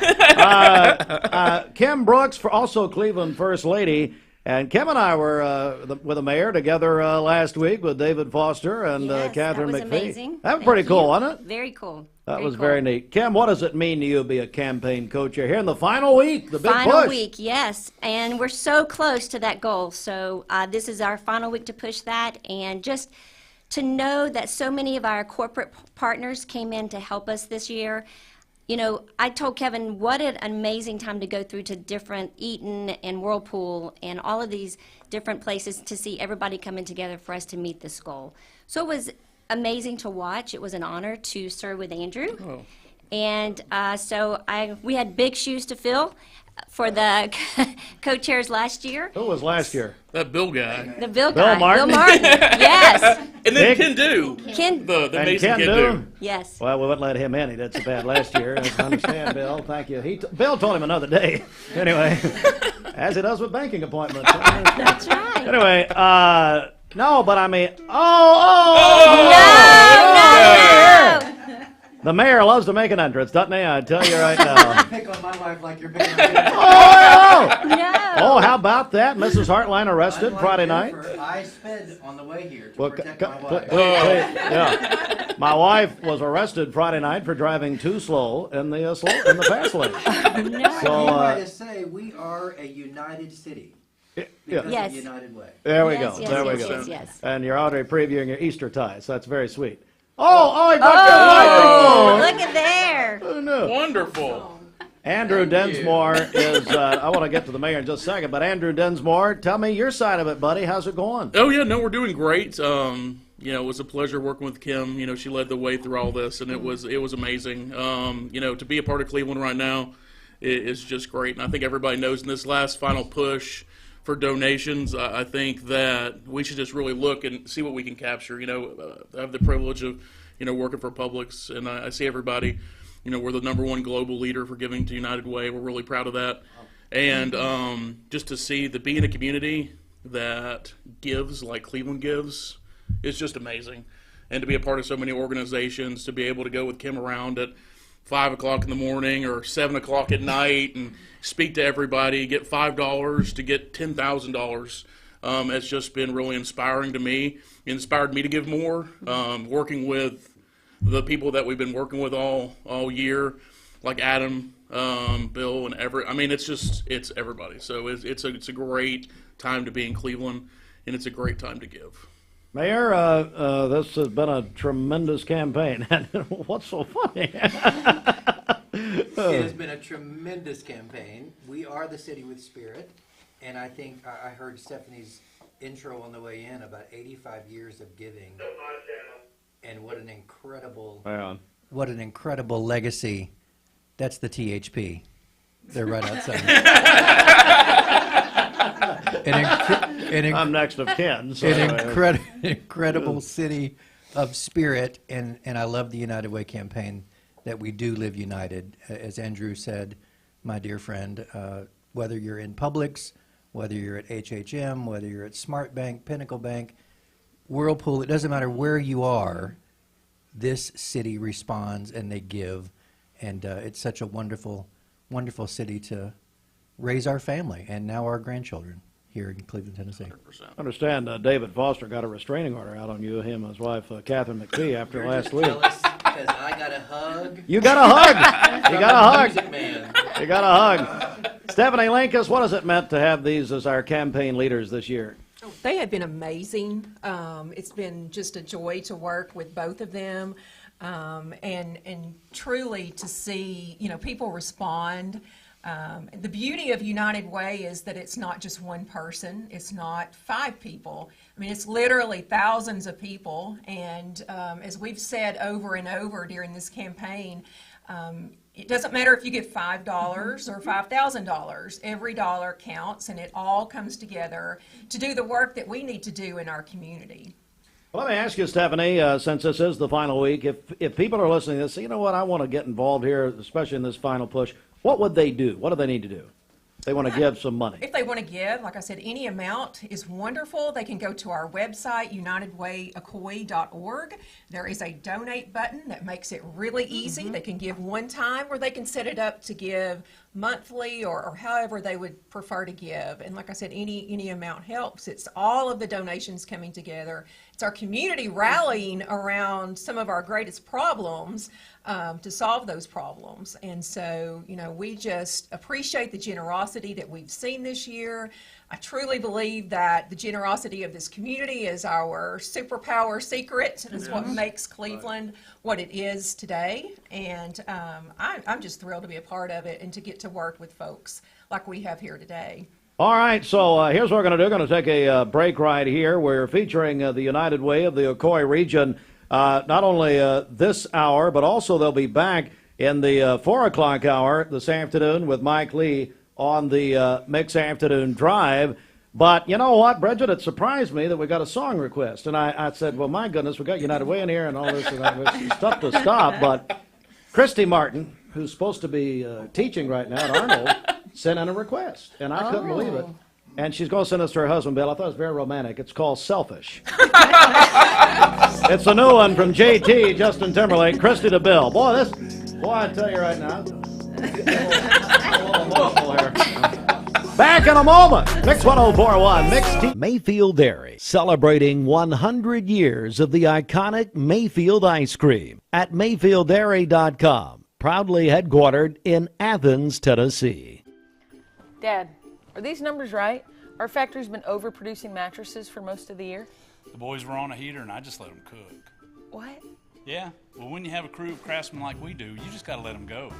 Kim Brooks, also Cleveland First Lady. And Kim and I were with the mayor together last week with David Foster and Catherine that was McPhee. amazing. That was pretty cool, wasn't it? Very cool. That was very neat. Kim, what does it mean to you to be a campaign co-chair here in the final week, the big push? Final week, yes. And we're so close to that goal. So this is our final week to push that. And just to know that so many of our corporate partners came in to help us this year. You know, I told Kevin what an amazing time to go through to different Eaton and Whirlpool and all of these different places to see everybody coming together for us to meet this goal. So it was amazing to watch. It was an honor to serve with Andrew. Oh. And so we had big shoes to fill for the co-chairs last year. Who was last year? That Bill guy. The Bill guy. Martin? Bill Martin, yes. And then Ken Do. Ken. The And amazing Ken Ken Do? Do. Yes. Well, we wouldn't let him in. He did so bad last year. I understand, Bill. Thank you. Bill told him another day. Anyway, as he does with banking appointments. That's right. Anyway, no, but I mean, No. The mayor loves to make an entrance, doesn't he? I tell you right now. Pick on my wife like you're picking on me. Oh, how about that? Mrs. Hartline arrested Friday night. I sped on the way here to Well, protect my wife. yeah. My wife was arrested Friday night for driving too slow in the fast lane. So, I to say we are a united city. Because Yes. of the United Way. There we Yes, go. yes, there we yes, go. yes, yes. And you're already previewing your Easter ties. That's very sweet. Oh, he got your microphone. Look at there. Who knew? Wonderful. Andrew Densmore is, I want to get to the mayor in just a second, but Andrew Densmore, tell me your side of it, buddy. How's it going? Oh, yeah, no, we're doing great. You know, it was a pleasure working with Kim. You know, she led the way through all this, and it was amazing. You know, to be a part of Cleveland right now is just great. And I think everybody knows in this last final push for donations, I think that we should just really look and see what we can capture. You know, I have the privilege of, you know, working for Publix, and I see everybody, you know, we're the #1 global leader for giving to United Way. We're really proud of that. And just to see the be in a community that gives like Cleveland gives is just amazing. And to be a part of so many organizations, to be able to go with Kim around at 5 o'clock in the morning or 7 o'clock at night and speak to everybody, get $5 to get $10,000. It's just been really inspiring to me. It inspired me to give more. Working with the people that we've been working with all year, like Adam, Bill, and Everett. I mean, it's everybody. So it's a great time to be in Cleveland, and it's a great time to give. Mayor, this has been a tremendous campaign. What's so funny? It has been a tremendous campaign. We are the city with spirit, and I think I heard Stephanie's intro on the way in about 85 years of giving, and what an incredible legacy. That's the THP. They're right outside. I'm next of kin. So an incredible city of spirit, and I love the United Way campaign, that we do live united. As Andrew said, my dear friend, whether you're in Publix, whether you're at HHM, whether you're at Smart Bank, Pinnacle Bank, Whirlpool, it doesn't matter where you are, this city responds and they give, and it's such a wonderful, wonderful city to raise our family and now our grandchildren here in Cleveland, Tennessee. 100%. I understand David Foster got a restraining order out on you, him and his wife, Catherine McPhee, after last week. Jealous because I got a hug. You got a hug! You got a hug! Music man. You got a hug. Stephanie Linkus, what has it meant to have these as our campaign leaders this year? They have been amazing. It's been just a joy to work with both of them, and truly to see, you know, people respond. The beauty of United Way is that it's not just one person. It's not 5 people. I mean, it's literally thousands of people. And as we've said over and over during this campaign, it doesn't matter if you give $5 or $5,000. Every dollar counts, and it all comes together to do the work that we need to do in our community. Well, let me ask you, Stephanie, since this is the final week, if people are listening to this, say, you know what, I want to get involved here, especially in this final push, what would they do? What do they need to do? They want to give some money. If they want to give, like I said, any amount is wonderful. They can go to our website, unitedwayaccoy.org. There is a donate button that makes it really easy. They can give one time, or they can set it up to give monthly or however they would prefer to give. And like I said, any amount helps. It's all of the donations coming together. It's our community rallying around some of our greatest problems to solve those problems. And so, you know, we just appreciate the generosity that we've seen this year. I truly believe that the generosity of this community is our superpower secret, and it's what makes Cleveland what it is today. And I'm just thrilled to be a part of it and to get to work with folks like we have here today. All right, so here's what we're going to do. We're going to take a break right here. We're featuring the United Way of the Ocoee region, not only this hour, but also they'll be back in the 4 o'clock hour this afternoon with Mike Lee on the Mix Afternoon Drive. But you know what, Bridget, it surprised me that we got a song request. And I said, well, my goodness, we got United Way in here and all this and that. It's tough to stop. But Christy Martin, who's supposed to be teaching right now at Arnold, sent in a request. And I couldn't believe it. And she's going to send this to her husband, Bill. I thought it was very romantic. It's called Selfish. It's a new one from JT, Justin Timberlake, Christy to Bill. Boy, I tell you right now, it's a little emotional here. Back in a moment. Mix 1041. Mix Mayfield Dairy, celebrating 100 years of the iconic Mayfield ice cream at MayfieldDairy.com. Proudly headquartered in Athens, Tennessee. Dad, are these numbers right? Our factory's been overproducing mattresses for most of the year. The boys were on a heater and I just let them cook. What? Yeah, well, when you have a crew of craftsmen like we do, you just gotta let them go.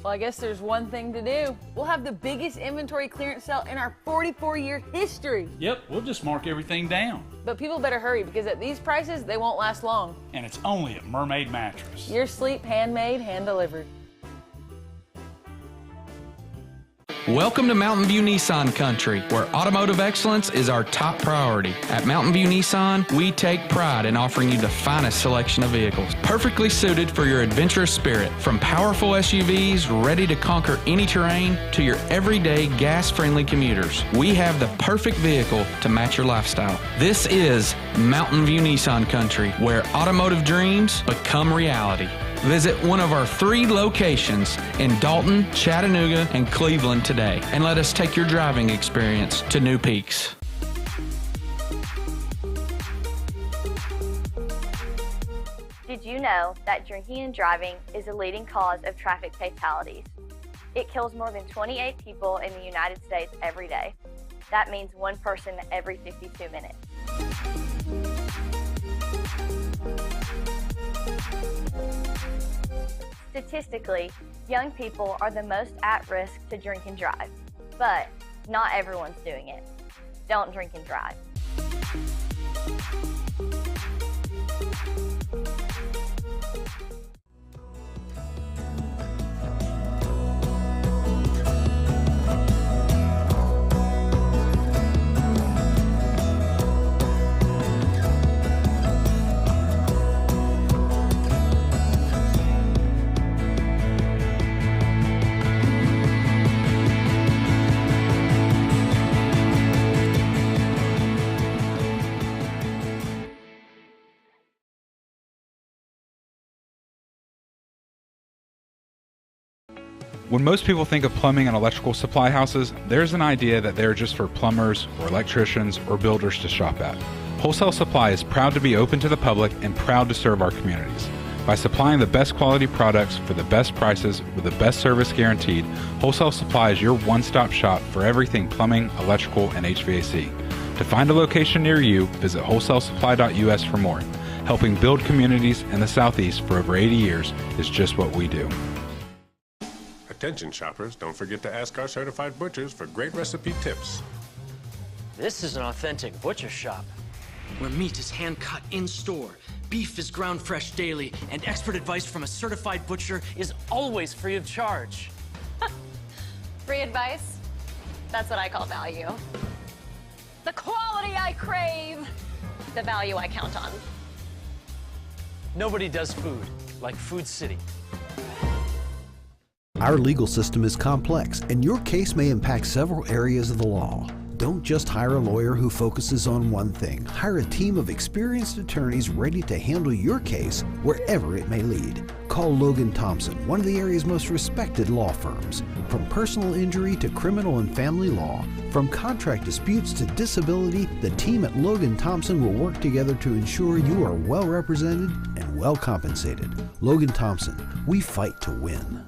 Well, I guess there's one thing to do. We'll have the biggest inventory clearance sale in our 44-year history. Yep, we'll just mark everything down. But people better hurry, because at these prices, they won't last long. And it's only at Mermaid Mattress. Your sleep, handmade, hand-delivered. Welcome to Mountain View Nissan Country, where automotive excellence is our top priority. At Mountain View Nissan, we take pride in offering you the finest selection of vehicles, perfectly suited for your adventurous spirit. From powerful SUVs ready to conquer any terrain to your everyday gas-friendly commuters, we have the perfect vehicle to match your lifestyle. This is Mountain View Nissan Country, where automotive dreams become reality. Visit one of our 3 locations in Dalton, Chattanooga, and Cleveland today, and let us take your driving experience to new peaks. Did you know that drinking and driving is a leading cause of traffic fatalities? It kills more than 28 people in the United States every day. That means one person every 52 minutes. Statistically, young people are the most at risk to drink and drive, but not everyone's doing it. Don't drink and drive. When most people think of plumbing and electrical supply houses, there's an idea that they're just for plumbers or electricians or builders to shop at. Wholesale Supply is proud to be open to the public and proud to serve our communities. By supplying the best quality products for the best prices with the best service guaranteed, Wholesale Supply is your one-stop shop for everything plumbing, electrical, and HVAC. To find a location near you, visit wholesalesupply.us for more. Helping build communities in the Southeast for over 80 years is just what we do. Attention shoppers, don't forget to ask our certified butchers for great recipe tips. This is an authentic butcher shop where meat is hand-cut in-store, beef is ground fresh daily, and expert advice from a certified butcher is always free of charge. Free advice? That's what I call value. The quality I crave, the value I count on. Nobody does food like Food City. Our legal system is complex, and your case may impact several areas of the law. Don't just hire a lawyer who focuses on one thing. Hire a team of experienced attorneys ready to handle your case wherever it may lead. Call Logan Thompson, one of the area's most respected law firms. From personal injury to criminal and family law, from contract disputes to disability, the team at Logan Thompson will work together to ensure you are well represented and well compensated. Logan Thompson, we fight to win.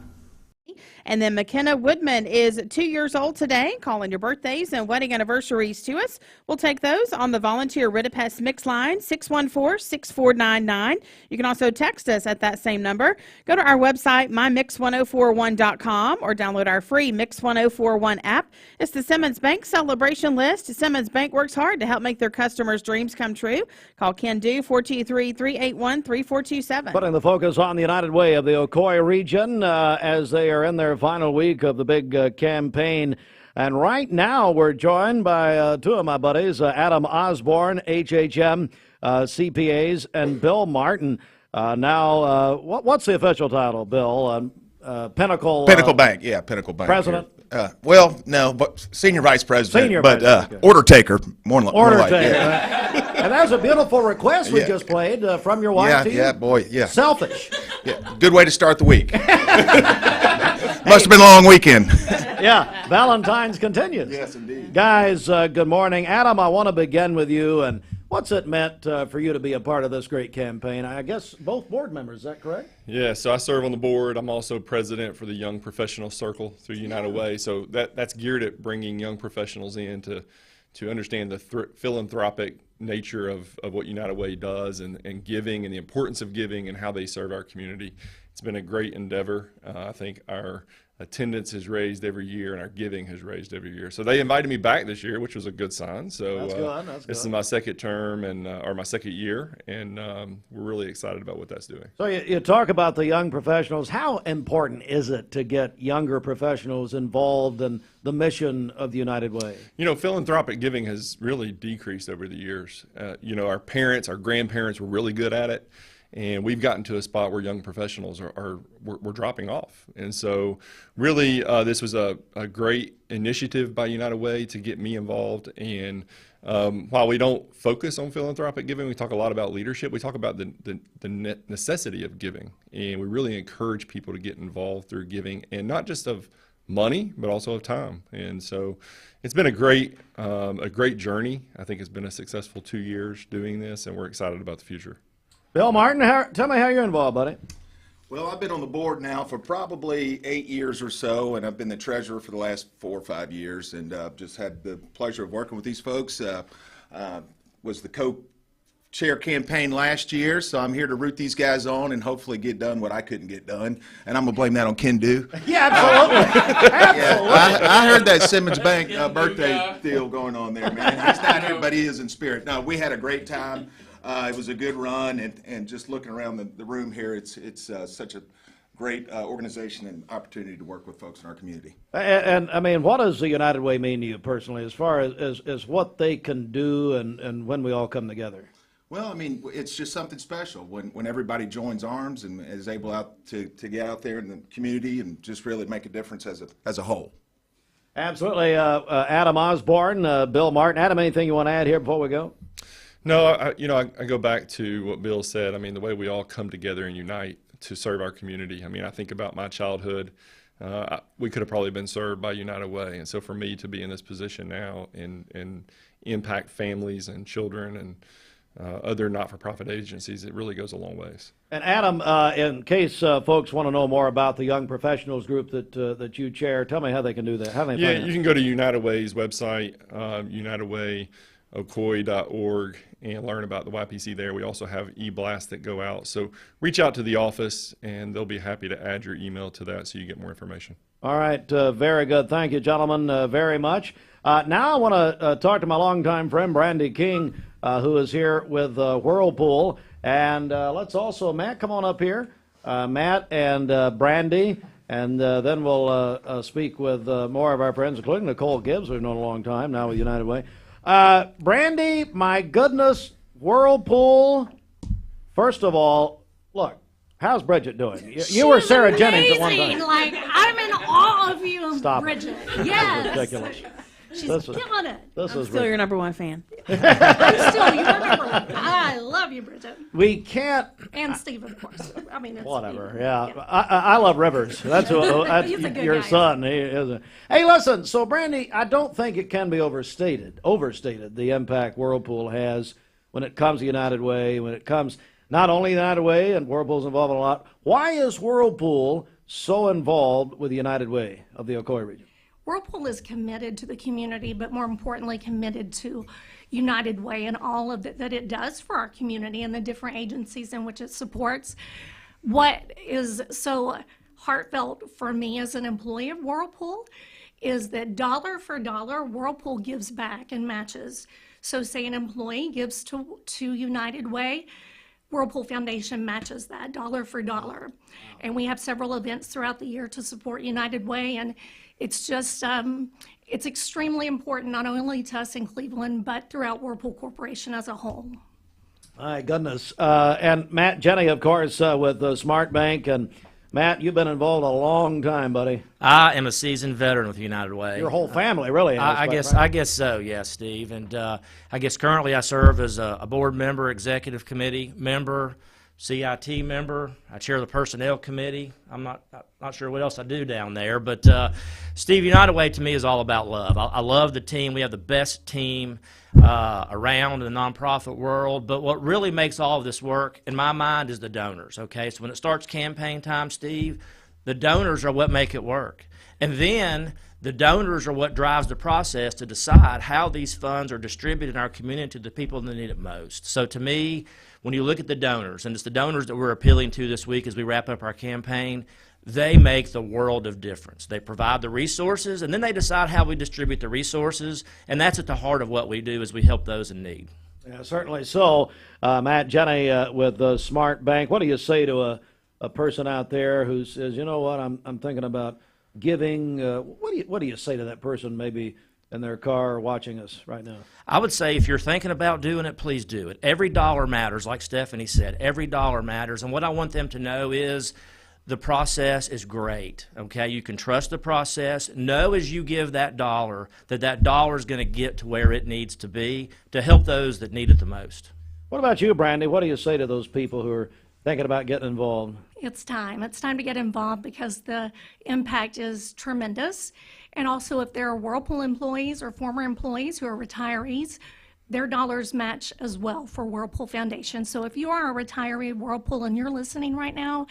And then McKenna Woodman is 2 years old today. Calling your birthdays and wedding anniversaries to us. We'll take those on the volunteer Ritapest mix line, 614-6499. You can also text us at that same number. Go to our website, mymix1041.com, or download our free Mix 1041 app. It's the Simmons Bank celebration list. Simmons Bank works hard to help make their customers' dreams come true. Call Ken Do, 423-381-3427. Putting the focus on the United Way of the Ocoee region as they are in their final week of the big campaign. And right now we're joined by two of my buddies, Adam Osborne, HHM, CPAs, and Bill Martin. What's the official title, Bill? Pinnacle Bank, yeah, Pinnacle Bank. President? Well, no, but senior vice president. Senior but vice president. Order taker, more Order like. taker. Yeah. And that was a beautiful request we Yeah. just played from your wife to you. Yeah, boy, yeah. Selfish. Yeah, good way to start the week. Must have been a long weekend. Yeah, Valentine's continues. Yes, indeed. Guys, good morning. Adam, I want to begin with you. And what's it meant for you to be a part of this great campaign? I guess both board members, is that correct? Yeah, so I serve on the board. I'm also president for the Young Professional Circle through United Way. So that's geared at bringing young professionals in to understand the philanthropic nature of what United Way does and giving and the importance of giving and how they serve our community. It's been a great endeavor. I think our attendance has raised every year and our giving has raised every year. So they invited me back this year, which was a good sign. So That's good. This is my second term and or my second year, and we're really excited about what that's doing. So you talk about the young professionals. How important is it to get younger professionals involved in the mission of the United Way? You know, philanthropic giving has really decreased over the years. Our parents, our grandparents were really good at it. And we've gotten to a spot where young professionals we're dropping off. And so really this was a great initiative by United Way to get me involved. And while we don't focus on philanthropic giving, we talk a lot about leadership. We talk about the necessity of giving. And we really encourage people to get involved through giving, and not just of money, but also of time. And so it's been a great journey. I think it's been a successful 2 years doing this, and we're excited about the future. Bill Martin, tell me how you're involved, buddy. Well, I've been on the board now for probably 8 years or so, and I've been the treasurer for the last 4 or 5 years, and just had the pleasure of working with these folks. Was the co-chair campaign last year, so I'm here to root these guys on and hopefully get done what I couldn't get done, and I'm going to blame that on Ken Do. Yeah, absolutely. Absolutely. I heard that Simmons Bank birthday deal going on there, man. He's not here, but he is in spirit. No, we had a great time. It was a good run, and just looking around the room here, it's such a great organization and opportunity to work with folks in our community. And I mean, what does the United Way mean to you personally, as far as what they can do and when we all come together? Well, I mean, it's just something special when everybody joins arms and is able to get out there in the community and just really make a difference as a whole. Absolutely. Adam Osborne, Bill Martin. Adam, anything you want to add here before we go? No, I go back to what Bill said. I mean, the way we all come together and unite to serve our community. I mean, I think about my childhood. we could have probably been served by United Way. And so for me to be in this position now and impact families and children and other not-for-profit agencies, it really goes a long ways. And Adam, in case folks want to know more about the Young Professionals Group that you chair, tell me how they can do that. How do they find you that? can go to United Way's website, unitedwayocoy.org, and learn about the YPC there. We also have e-blasts that go out. So reach out to the office, and they'll be happy to add your email to that so you get more information. All right, very good. Thank you, gentlemen, very much. Now I want to talk to my longtime friend, Brandy King, who is here with Whirlpool. And let's also, Matt, come on up here. Matt and Brandy. And then we'll speak with more of our friends, including Nicole Gibbs, we've known a long time, now with United Way. Brandy, my goodness, Whirlpool. First of all, look, how's Bridget doing? You were Sarah amazing. Jennings at one time. Like, I'm in awe of you, Stop Bridget. it. Yes. Ridiculous. She's This is- killing it. This I'm is still your number one fan. I'm still your number one. I love you, Bridget. We can't. And Steve, of course. I mean, it's Whatever, yeah. I love Rivers. That's, that's He's a good your guy. son. He is a, hey, listen, so Brandy, I don't think it can be overstated the impact Whirlpool has when it comes to United Way, when it comes not only United Way, and Whirlpool's involved in a lot. Why is Whirlpool so involved with the United Way of the Ocoee region? Whirlpool is committed to the community, but more importantly, committed to United Way and all of that it does for our community and the different agencies in which it supports. What is so heartfelt for me as an employee of Whirlpool is that dollar for dollar, Whirlpool gives back and matches. So say an employee gives to United Way, Whirlpool Foundation matches that dollar for dollar. And we have several events throughout the year to support United Way, and it's just, it's extremely important not only to us in Cleveland, but throughout Whirlpool Corporation as a whole. My goodness. And Matt Jenny, of course, with Smart Bank. And Matt, you've been involved a long time, buddy. I am a seasoned veteran with United Way. Your whole family, really. I guess so, yes, Steve. And I guess currently I serve as a board member, executive committee member, CIT member. I chair the personnel committee. I'm not sure what else I do down there, but Steve, United Way to me is all about love. I love the team. We have the best team around in the nonprofit world, but what really makes all of this work, in my mind, is the donors, okay? So when it starts campaign time, Steve, the donors are what make it work. And then the donors are what drives the process to decide how these funds are distributed in our community to the people that need it most. So to me, when you look at the donors, and it's the donors that we're appealing to this week as we wrap up our campaign, they make the world of difference. They provide the resources, and then they decide how we distribute the resources, and that's at the heart of what we do is we help those in need. Yeah, certainly so. Matt Jenny with Smart Bank, what do you say to a person out there who says, you know what, I'm thinking about giving? What do you say to that person maybe in their car watching us right now? I would say if you're thinking about doing it, please do it. Every dollar matters, like Stephanie said. Every dollar matters, and what I want them to know is the process is great, okay? You can trust the process. Know as you give that dollar that dollar is going to get to where it needs to be to help those that need it the most. What about you, Brandy? What do you say to those people who are thinking about getting involved? It's time. It's time to get involved because the impact is tremendous. And also, if there are Whirlpool employees or former employees who are retirees, their dollars match as well for Whirlpool Foundation. So if you are a retiree of Whirlpool and you're listening right now,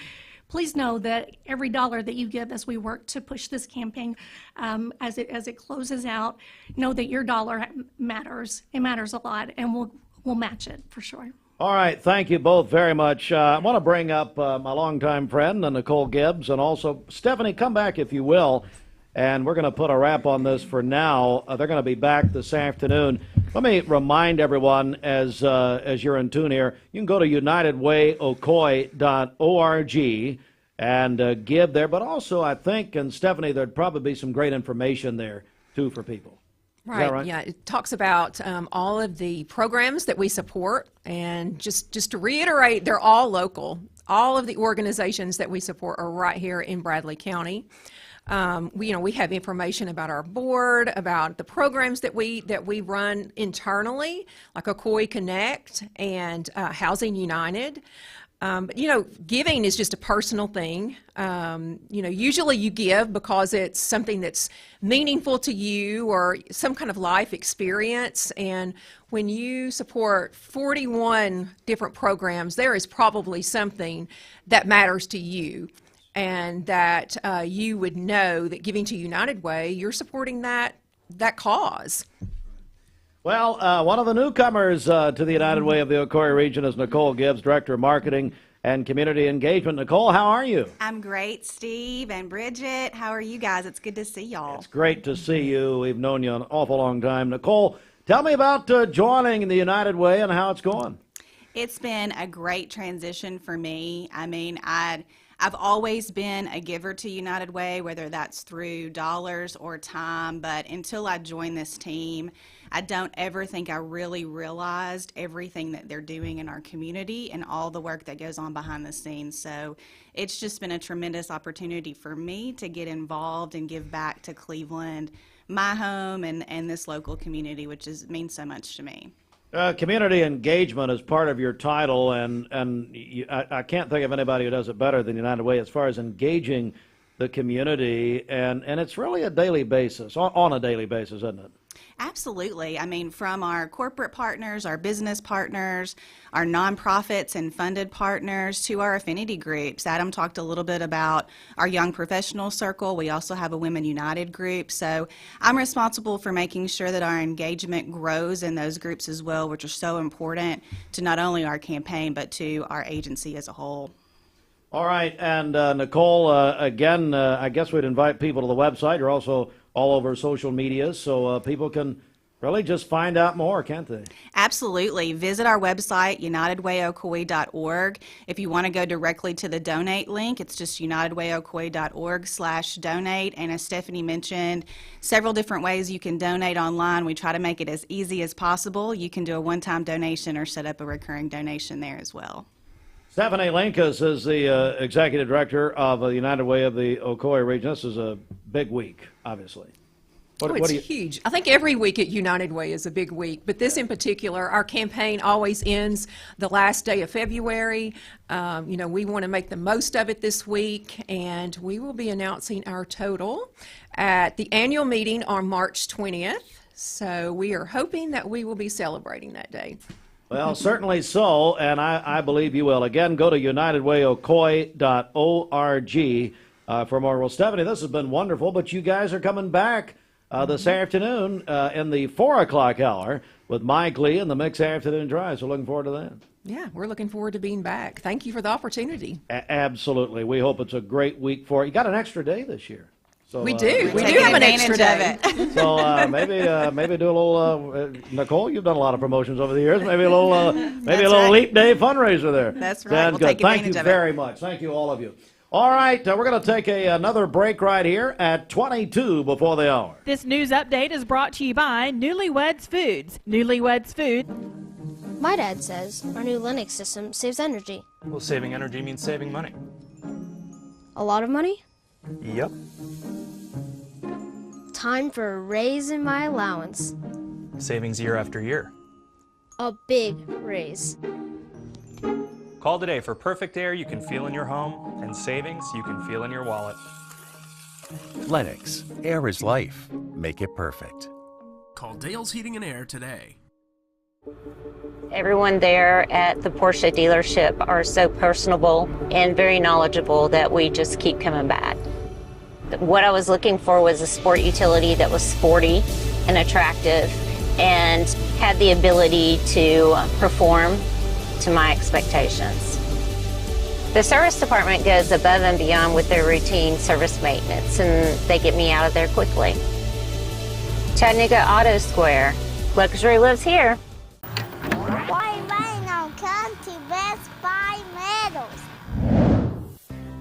please know that every dollar that you give as we work to push this campaign, as it closes out, know that your dollar matters. It matters a lot, and we'll match it for sure. All right, thank you both very much. I want to bring up my longtime friend, Nicole Gibbs, and also Stephanie, come back if you will, and we're going to put a wrap on this for now. They're going to be back this afternoon. Let me remind everyone, as you're in tune here, you can go to unitedwayocoy.org and give there. But also, I think, and Stephanie, there'd probably be some great information there, too, for people. Right. Yeah, it talks about all of the programs that we support, and just to reiterate, they're all local. All of the organizations that we support are right here in Bradley County. We have information about our board, about the programs that we run internally, like Ocoee Connect and Housing United. But, giving is just a personal thing. Usually you give because it's something that's meaningful to you or some kind of life experience. And when you support 41 different programs, there is probably something that matters to you. And that you would know that giving to United Way, you're supporting that cause. Well, one of the newcomers to the United Way of the Ocoee region is Nicole Gibbs, Director of Marketing and Community Engagement. Nicole, how are you? I'm great, Steve and Bridget. How are you guys? It's good to see y'all. It's great to see you. We've known you an awful long time. Nicole, tell me about joining the United Way and how it's going. It's been a great transition for me. I mean, I've always been a giver to United Way, whether that's through dollars or time, but until I joined this team, I don't ever think I really realized everything that they're doing in our community and all the work that goes on behind the scenes. So it's just been a tremendous opportunity for me to get involved and give back to Cleveland, my home, and this local community, which means so much to me. Community engagement is part of your title, and I can't think of anybody who does it better than United Way as far as engaging the community, and it's really a daily basis, on a daily basis, isn't it? Absolutely. I mean, from our corporate partners, our business partners, our nonprofits and funded partners to our affinity groups. Adam talked a little bit about our young professional circle. We also have a Women United group. So I'm responsible for making sure that our engagement grows in those groups as well, which are so important to not only our campaign, but to our agency as a whole. All right. And Nicole, again, I guess we'd invite people to the website. You're also all over social media, so people can really just find out more, can't they? Absolutely. Visit our website, unitedwayocoee.org. If you want to go directly to the donate link, it's just unitedwayocoee.org/donate. And as Stephanie mentioned, several different ways you can donate online. We try to make it as easy as possible. You can do a one-time donation or set up a recurring donation there as well. Stephanie Linkus is the Executive Director of the United Way of the Ocoee region. This is a big week, obviously. It's huge. I think every week at United Way is a big week, but this in particular, our campaign always ends the last day of February. We want to make the most of it this week, and we will be announcing our total at the annual meeting on March 20th. So we are hoping that we will be celebrating that day. Well, certainly so, and I believe you will. Again, go to unitedwayocoee.org for more. Well, Stephanie, this has been wonderful, but you guys are coming back this afternoon in the 4 o'clock hour with Mike Lee and the Mix Afternoon Drive, so looking forward to that. Yeah, we're looking forward to being back. Thank you for the opportunity. Absolutely. We hope it's a great week for you. You got an extra day this year. So, we do. We do have an extra day. So maybe do a little. Nicole, you've done a lot of promotions over the years. Maybe a little Leap Day fundraiser there. That's right. Sounds good. Thank you very much. Thank you, all of you. All right, we're going to take another break right here at 22 before the hour. This news update is brought to you by Newlyweds Foods. Newlyweds Foods. My dad says our new Linux system saves energy. Well, saving energy means saving money. A lot of money? Yep. Time for a raise in my allowance. Savings year after year. A big raise. Call today for perfect air you can feel in your home and savings you can feel in your wallet. Lennox. Air is life. Make it perfect. Call Dale's Heating and Air today. Everyone there at the Porsche dealership are so personable and very knowledgeable that we just keep coming back. What I was looking for was a sport utility that was sporty and attractive and had the ability to perform to my expectations. The service department goes above and beyond with their routine service maintenance, and they get me out of there quickly. Chattanooga Auto Square. Luxury lives here. Why now come to Best Buy Metals?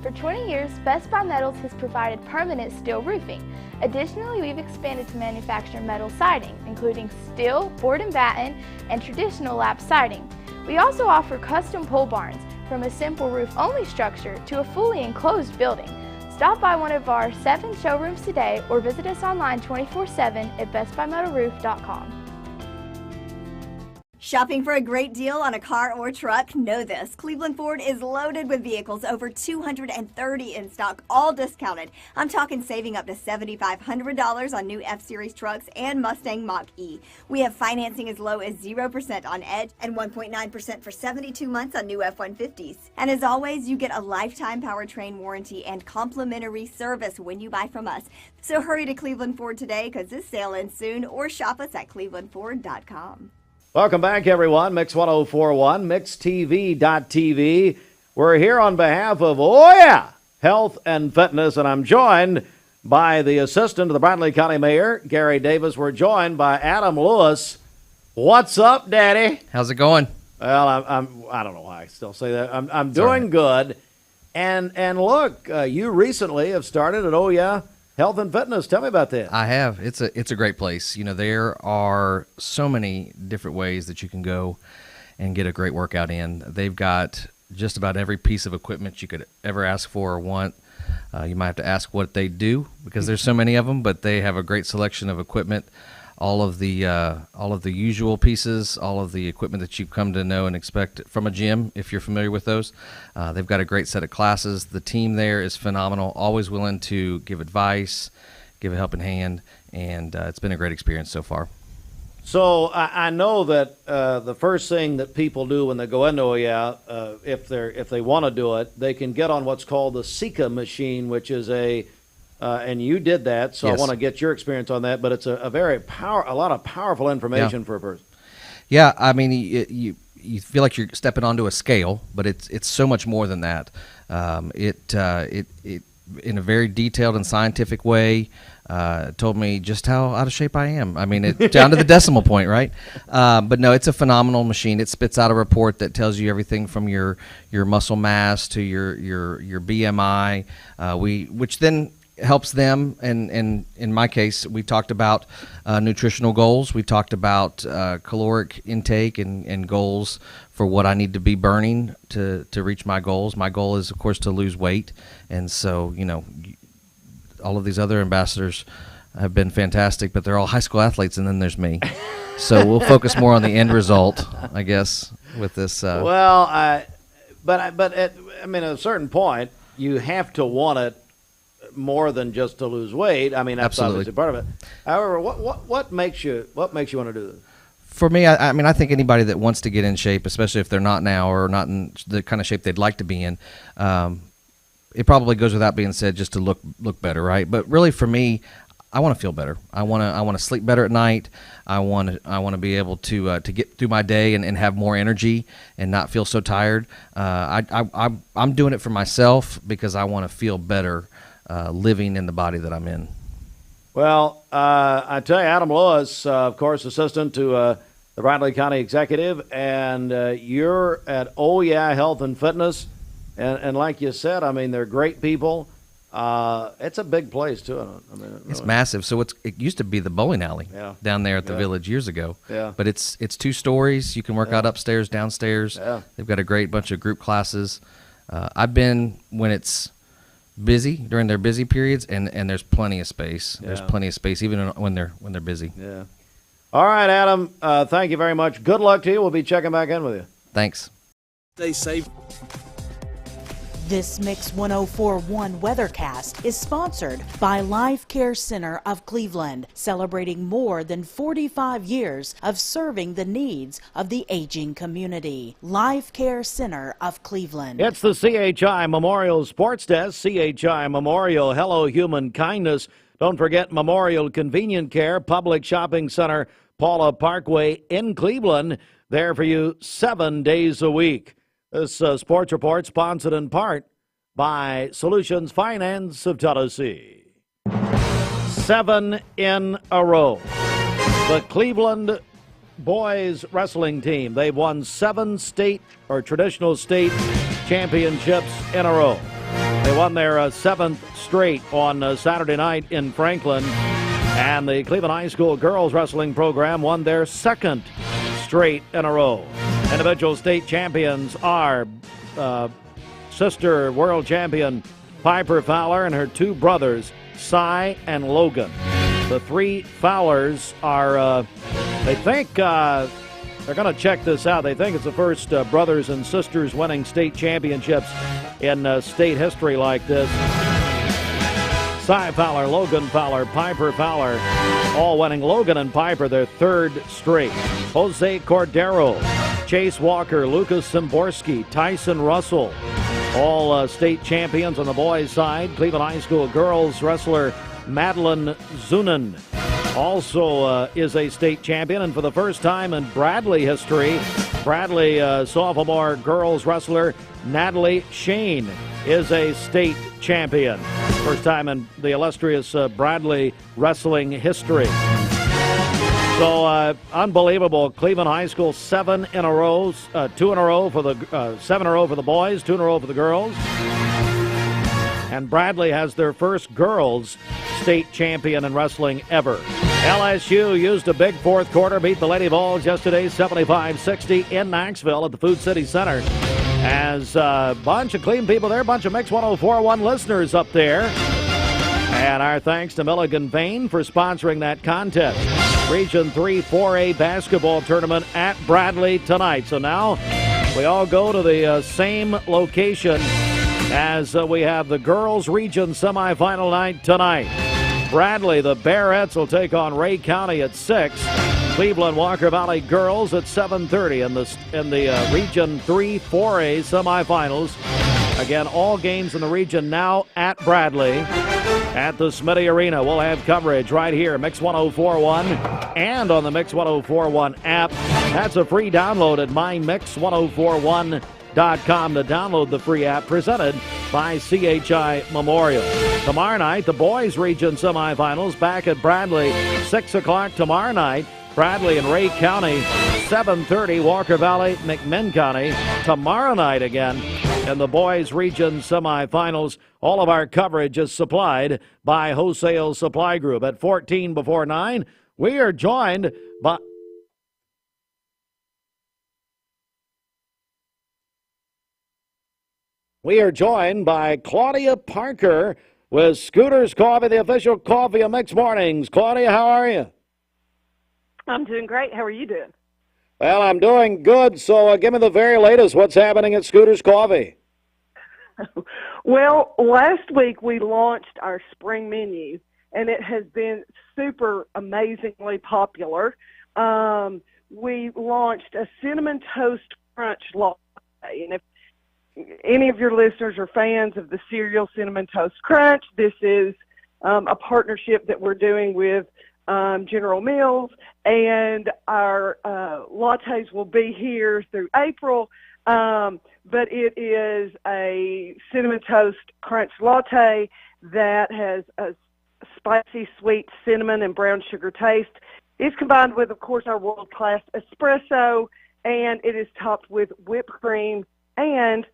For 20 years, Best Buy Metals has provided permanent steel roofing. Additionally, we've expanded to manufacture metal siding, including steel, board and batten, and traditional lap siding. We also offer custom pole barns, from a simple roof-only structure to a fully enclosed building. Stop by one of our 7 showrooms today or visit us online 24/7 at bestbuymetalroof.com. Shopping for a great deal on a car or truck? Know this. Cleveland Ford is loaded with vehicles, over 230 in stock, all discounted. I'm talking saving up to $7,500 on new F-Series trucks and Mustang Mach-E. We have financing as low as 0% on Edge and 1.9% for 72 months on new F-150s. And as always, you get a lifetime powertrain warranty and complimentary service when you buy from us. So hurry to Cleveland Ford today because this sale ends soon, or shop us at clevelandford.com. Welcome back, everyone. Mix 1041, MixTV.tv. We're here on behalf of, Health and Fitness, and I'm joined by the assistant to the Bradley County Mayor, Gary Davis. We're joined by Adam Lewis. What's up, Daddy? How's it going? Well, I don't know why I still say that. I'm doing good. And look, you recently have started at Health and Fitness. Tell me about that. I have. It's a great place. You know, there are so many different ways that you can go and get a great workout in. They've got just about every piece of equipment you could ever ask for or want. You might have to ask what they do because there's so many of them, but they have a great selection of equipment. All of the usual pieces, all of the equipment that you've come to know and expect from a gym, if you're familiar with those. They've got a great set of classes. The team there is phenomenal, always willing to give advice, give a helping hand, and it's been a great experience so far. So I know that the first thing that people do when they go into if they want to do it, they can get on what's called the Sika machine, which is and you did that, so yes. I want to get your experience on that. But it's a lot of powerful information for a person. Yeah, I mean, you feel like you're stepping onto a scale, but it's so much more than that. It in a very detailed and scientific way told me just how out of shape I am. I mean, down to the decimal point, right? But no, it's a phenomenal machine. It spits out a report that tells you everything from your muscle mass to your BMI, which then helps them, and in my case, we talked about nutritional goals. We talked about caloric intake and goals for what I need to be burning to reach my goals. My goal is, of course, to lose weight, and so, you know, all of these other ambassadors have been fantastic, but they're all high school athletes, and then there's me. So we'll focus more on the end result, I guess, with this. But at a certain point, you have to want it more than just to lose weight. I mean, that's obviously part of it. However, what makes you want to do this? For me, I mean, I think anybody that wants to get in shape, especially if they're not now or not in the kind of shape they'd like to be in, it probably goes without being said just to look better, right? But really, for me, I want to feel better. I want to sleep better at night. I want to be able to get through my day and have more energy and not feel so tired. I'm doing it for myself because I want to feel better living in the body that I'm in. Well, I tell you, Adam Lewis, of course, assistant to the Bradley County Executive, and you're at Health and Fitness, and like you said, I mean, they're great people. It's a big place too. I mean, it's massive. So it used to be the bowling alley down there at the Village years ago. Yeah. But it's 2 stories. You can work out upstairs, downstairs. Yeah. They've got a great bunch of group classes. I've been when it's busy during their busy periods, and there's plenty of space. There's plenty of space even when they're busy. Yeah. All right, Adam. Thank you very much. Good luck to you. We'll be checking back in with you. Thanks. Stay safe. This Mix 1041 Weathercast is sponsored by Life Care Center of Cleveland, celebrating more than 45 years of serving the needs of the aging community. Life Care Center of Cleveland. It's the CHI Memorial Sports Desk. CHI Memorial, hello human kindness. Don't forget Memorial Convenient Care, Public Shopping Center, Paula Parkway in Cleveland. There for you 7 days a week. This sports report sponsored in part by Solutions Finance of Tennessee. 7 in a row. The Cleveland boys wrestling team, they've won 7 state or traditional state championships in a row. They won their 7th straight on Saturday night in Franklin. And the Cleveland High School girls wrestling program won their 2nd straight in a row. Individual state champions are sister world champion Piper Fowler and her 2 brothers, Cy and Logan. The 3 Fowlers are, they think, they're going to check this out. They think it's the first brothers and sisters winning state championships in state history like this. Cy Fowler, Logan Fowler, Piper Fowler, all winning. Logan and Piper, their third straight. Jose Cordero, Chase Walker, Lucas Szymborski, Tyson Russell, all state champions on the boys' side. Cleveland High School girls wrestler Madeline Zunin also is a state champion. And for the first time in Bradley history, Bradley sophomore girls wrestler Natalie Shane is a state champion. First time in the illustrious Bradley wrestling history. So unbelievable. Cleveland High School 7 in a row, 2 in a row for the 7 in a row for the boys, 2 in a row for the girls. And Bradley has their first girls state champion in wrestling ever. LSU used a big fourth quarter, beat the Lady Vols yesterday 75-60 in Knoxville at the Food City Center. As a bunch of clean people there, a bunch of Mix 104.1 listeners up there. And our thanks to Milligan Vane for sponsoring that contest. Region 3 4A basketball tournament at Bradley tonight. So now we all go to the same location as we have the girls' region semifinal night tonight. Bradley, the Bearettes, will take on Ray County at 6. Cleveland Walker Valley girls at 7:30 in the Region 3 4A semifinals. Again, all games in the region now at Bradley at the Smitty Arena. We'll have coverage right here, Mix 104.1 and on the Mix 104.1 app. That's a free download at mymix1041.com to download the free app presented by CHI Memorial. Tomorrow night, the boys' region semifinals back at Bradley, 6 o'clock tomorrow night. Bradley and Ray County, 7:30, Walker Valley, McMinn County. Tomorrow night again in the boys' region semifinals. All of our coverage is supplied by Wholesale Supply Group. At 14 before 9, we are joined by... We are joined by Claudia Parker with Scooters Coffee, the official coffee of Mixed Mornings. Claudia, how are you? I'm doing great. How are you doing? Well, I'm doing good. So give me the very latest. What's happening at Scooters Coffee? Well, last week we launched our spring menu, and it has been super amazingly popular. We launched a Cinnamon Toast Crunch latte, and if any of your listeners are fans of the cereal Cinnamon Toast Crunch, this is a partnership that we're doing with General Mills, and our lattes will be here through April, but it is a Cinnamon Toast Crunch latte that has a spicy, sweet cinnamon and brown sugar taste. It's combined with, of course, our world-class espresso, and it is topped with whipped cream and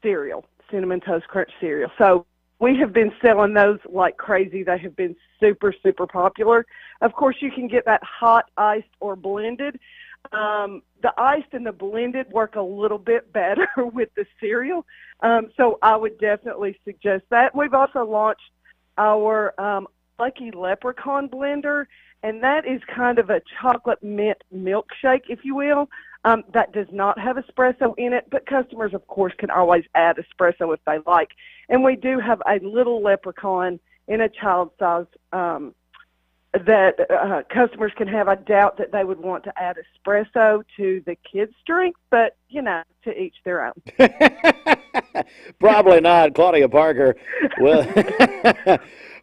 cereal, Cinnamon Toast Crunch cereal. So we have been selling those like crazy. They have been super, super popular. Of course, you can get that hot, iced, or blended. The iced and the blended work a little bit better with the cereal, so I would definitely suggest that. We've also launched our Lucky Leprechaun blender, and that is kind of a chocolate mint milkshake, if you will. That does not have espresso in it, but customers, of course, can always add espresso if they like. And we do have a little leprechaun in a child size that customers can have. I doubt that they would want to add espresso to the kids' drink, but, you know, to each their own. Probably not. Claudia Parker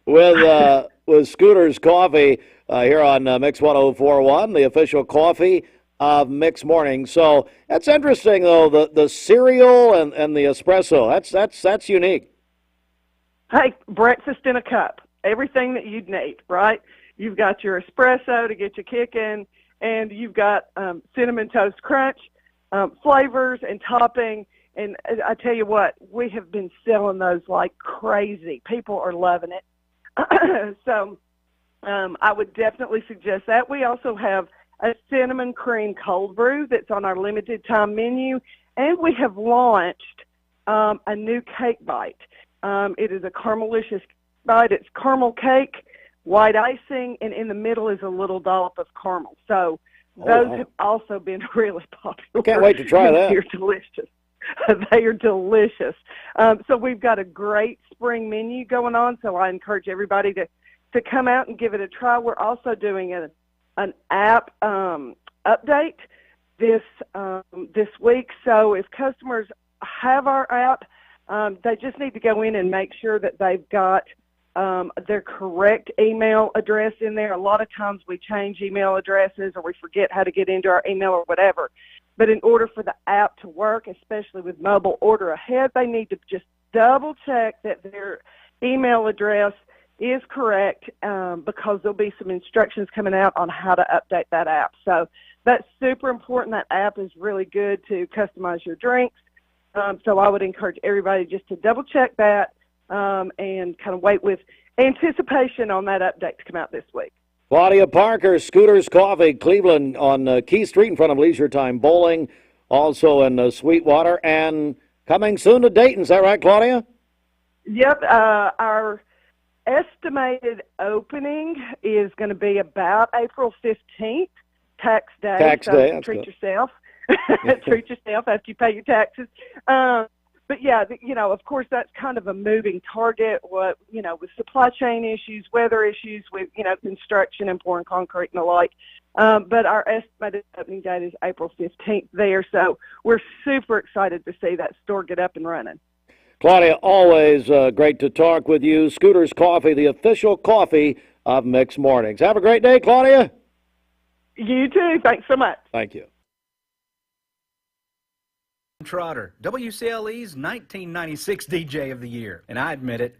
with Scooters Coffee here on Mix 104.1, the official coffee of Mixed Morning. So that's interesting, though, the cereal and the espresso. That's unique. Hey, breakfast in a cup. Everything that you'd need, right? You've got your espresso to get you kicking, and you've got Cinnamon Toast Crunch flavors and topping. And I tell you what, we have been selling those like crazy. People are loving it. So I would definitely suggest that. We also have a cinnamon cream cold brew that's on our limited time menu, and we have launched a new cake bite. It is a caramelicious bite. It's caramel cake, white icing, and in the middle is a little dollop of caramel. So Those have also been really popular. Can't wait to try that. They're delicious. They are delicious. So we've got a great spring menu going on, so I encourage everybody to come out and give it a try. We're also doing an app update this week. So if customers have our app, they just need to go in and make sure that they've got their correct email address in there. A lot of times we change email addresses or we forget how to get into our email or whatever. But in order for the app to work, especially with mobile order ahead, they need to just double check that their email address is correct because there'll be some instructions coming out on how to update that app. So that's super important. That app is really good to customize your drinks. So I would encourage everybody just to double check that and kind of wait with anticipation on that update to come out this week. Claudia Parker, Scooters Coffee, Cleveland on Key Street in front of Leisure Time Bowling, also in Sweetwater, and coming soon to Dayton. Is that right, Claudia? Yep. Our estimated opening is going to be about April 15th, tax day. Tax day. That's treat good. yourself. Treat yourself after you pay your taxes. But yeah, of course, that's kind of a moving target. With supply chain issues, weather issues, with construction and pouring concrete and the like. But our estimated opening date is April 15th there. So we're super excited to see that store get up and running. Claudia, always great to talk with you. Scooters Coffee, the official coffee of Mixed Mornings. Have a great day, Claudia. You too. Thanks so much. Thank you. Trotter, WCLE's 1996 DJ of the Year. And I admit it,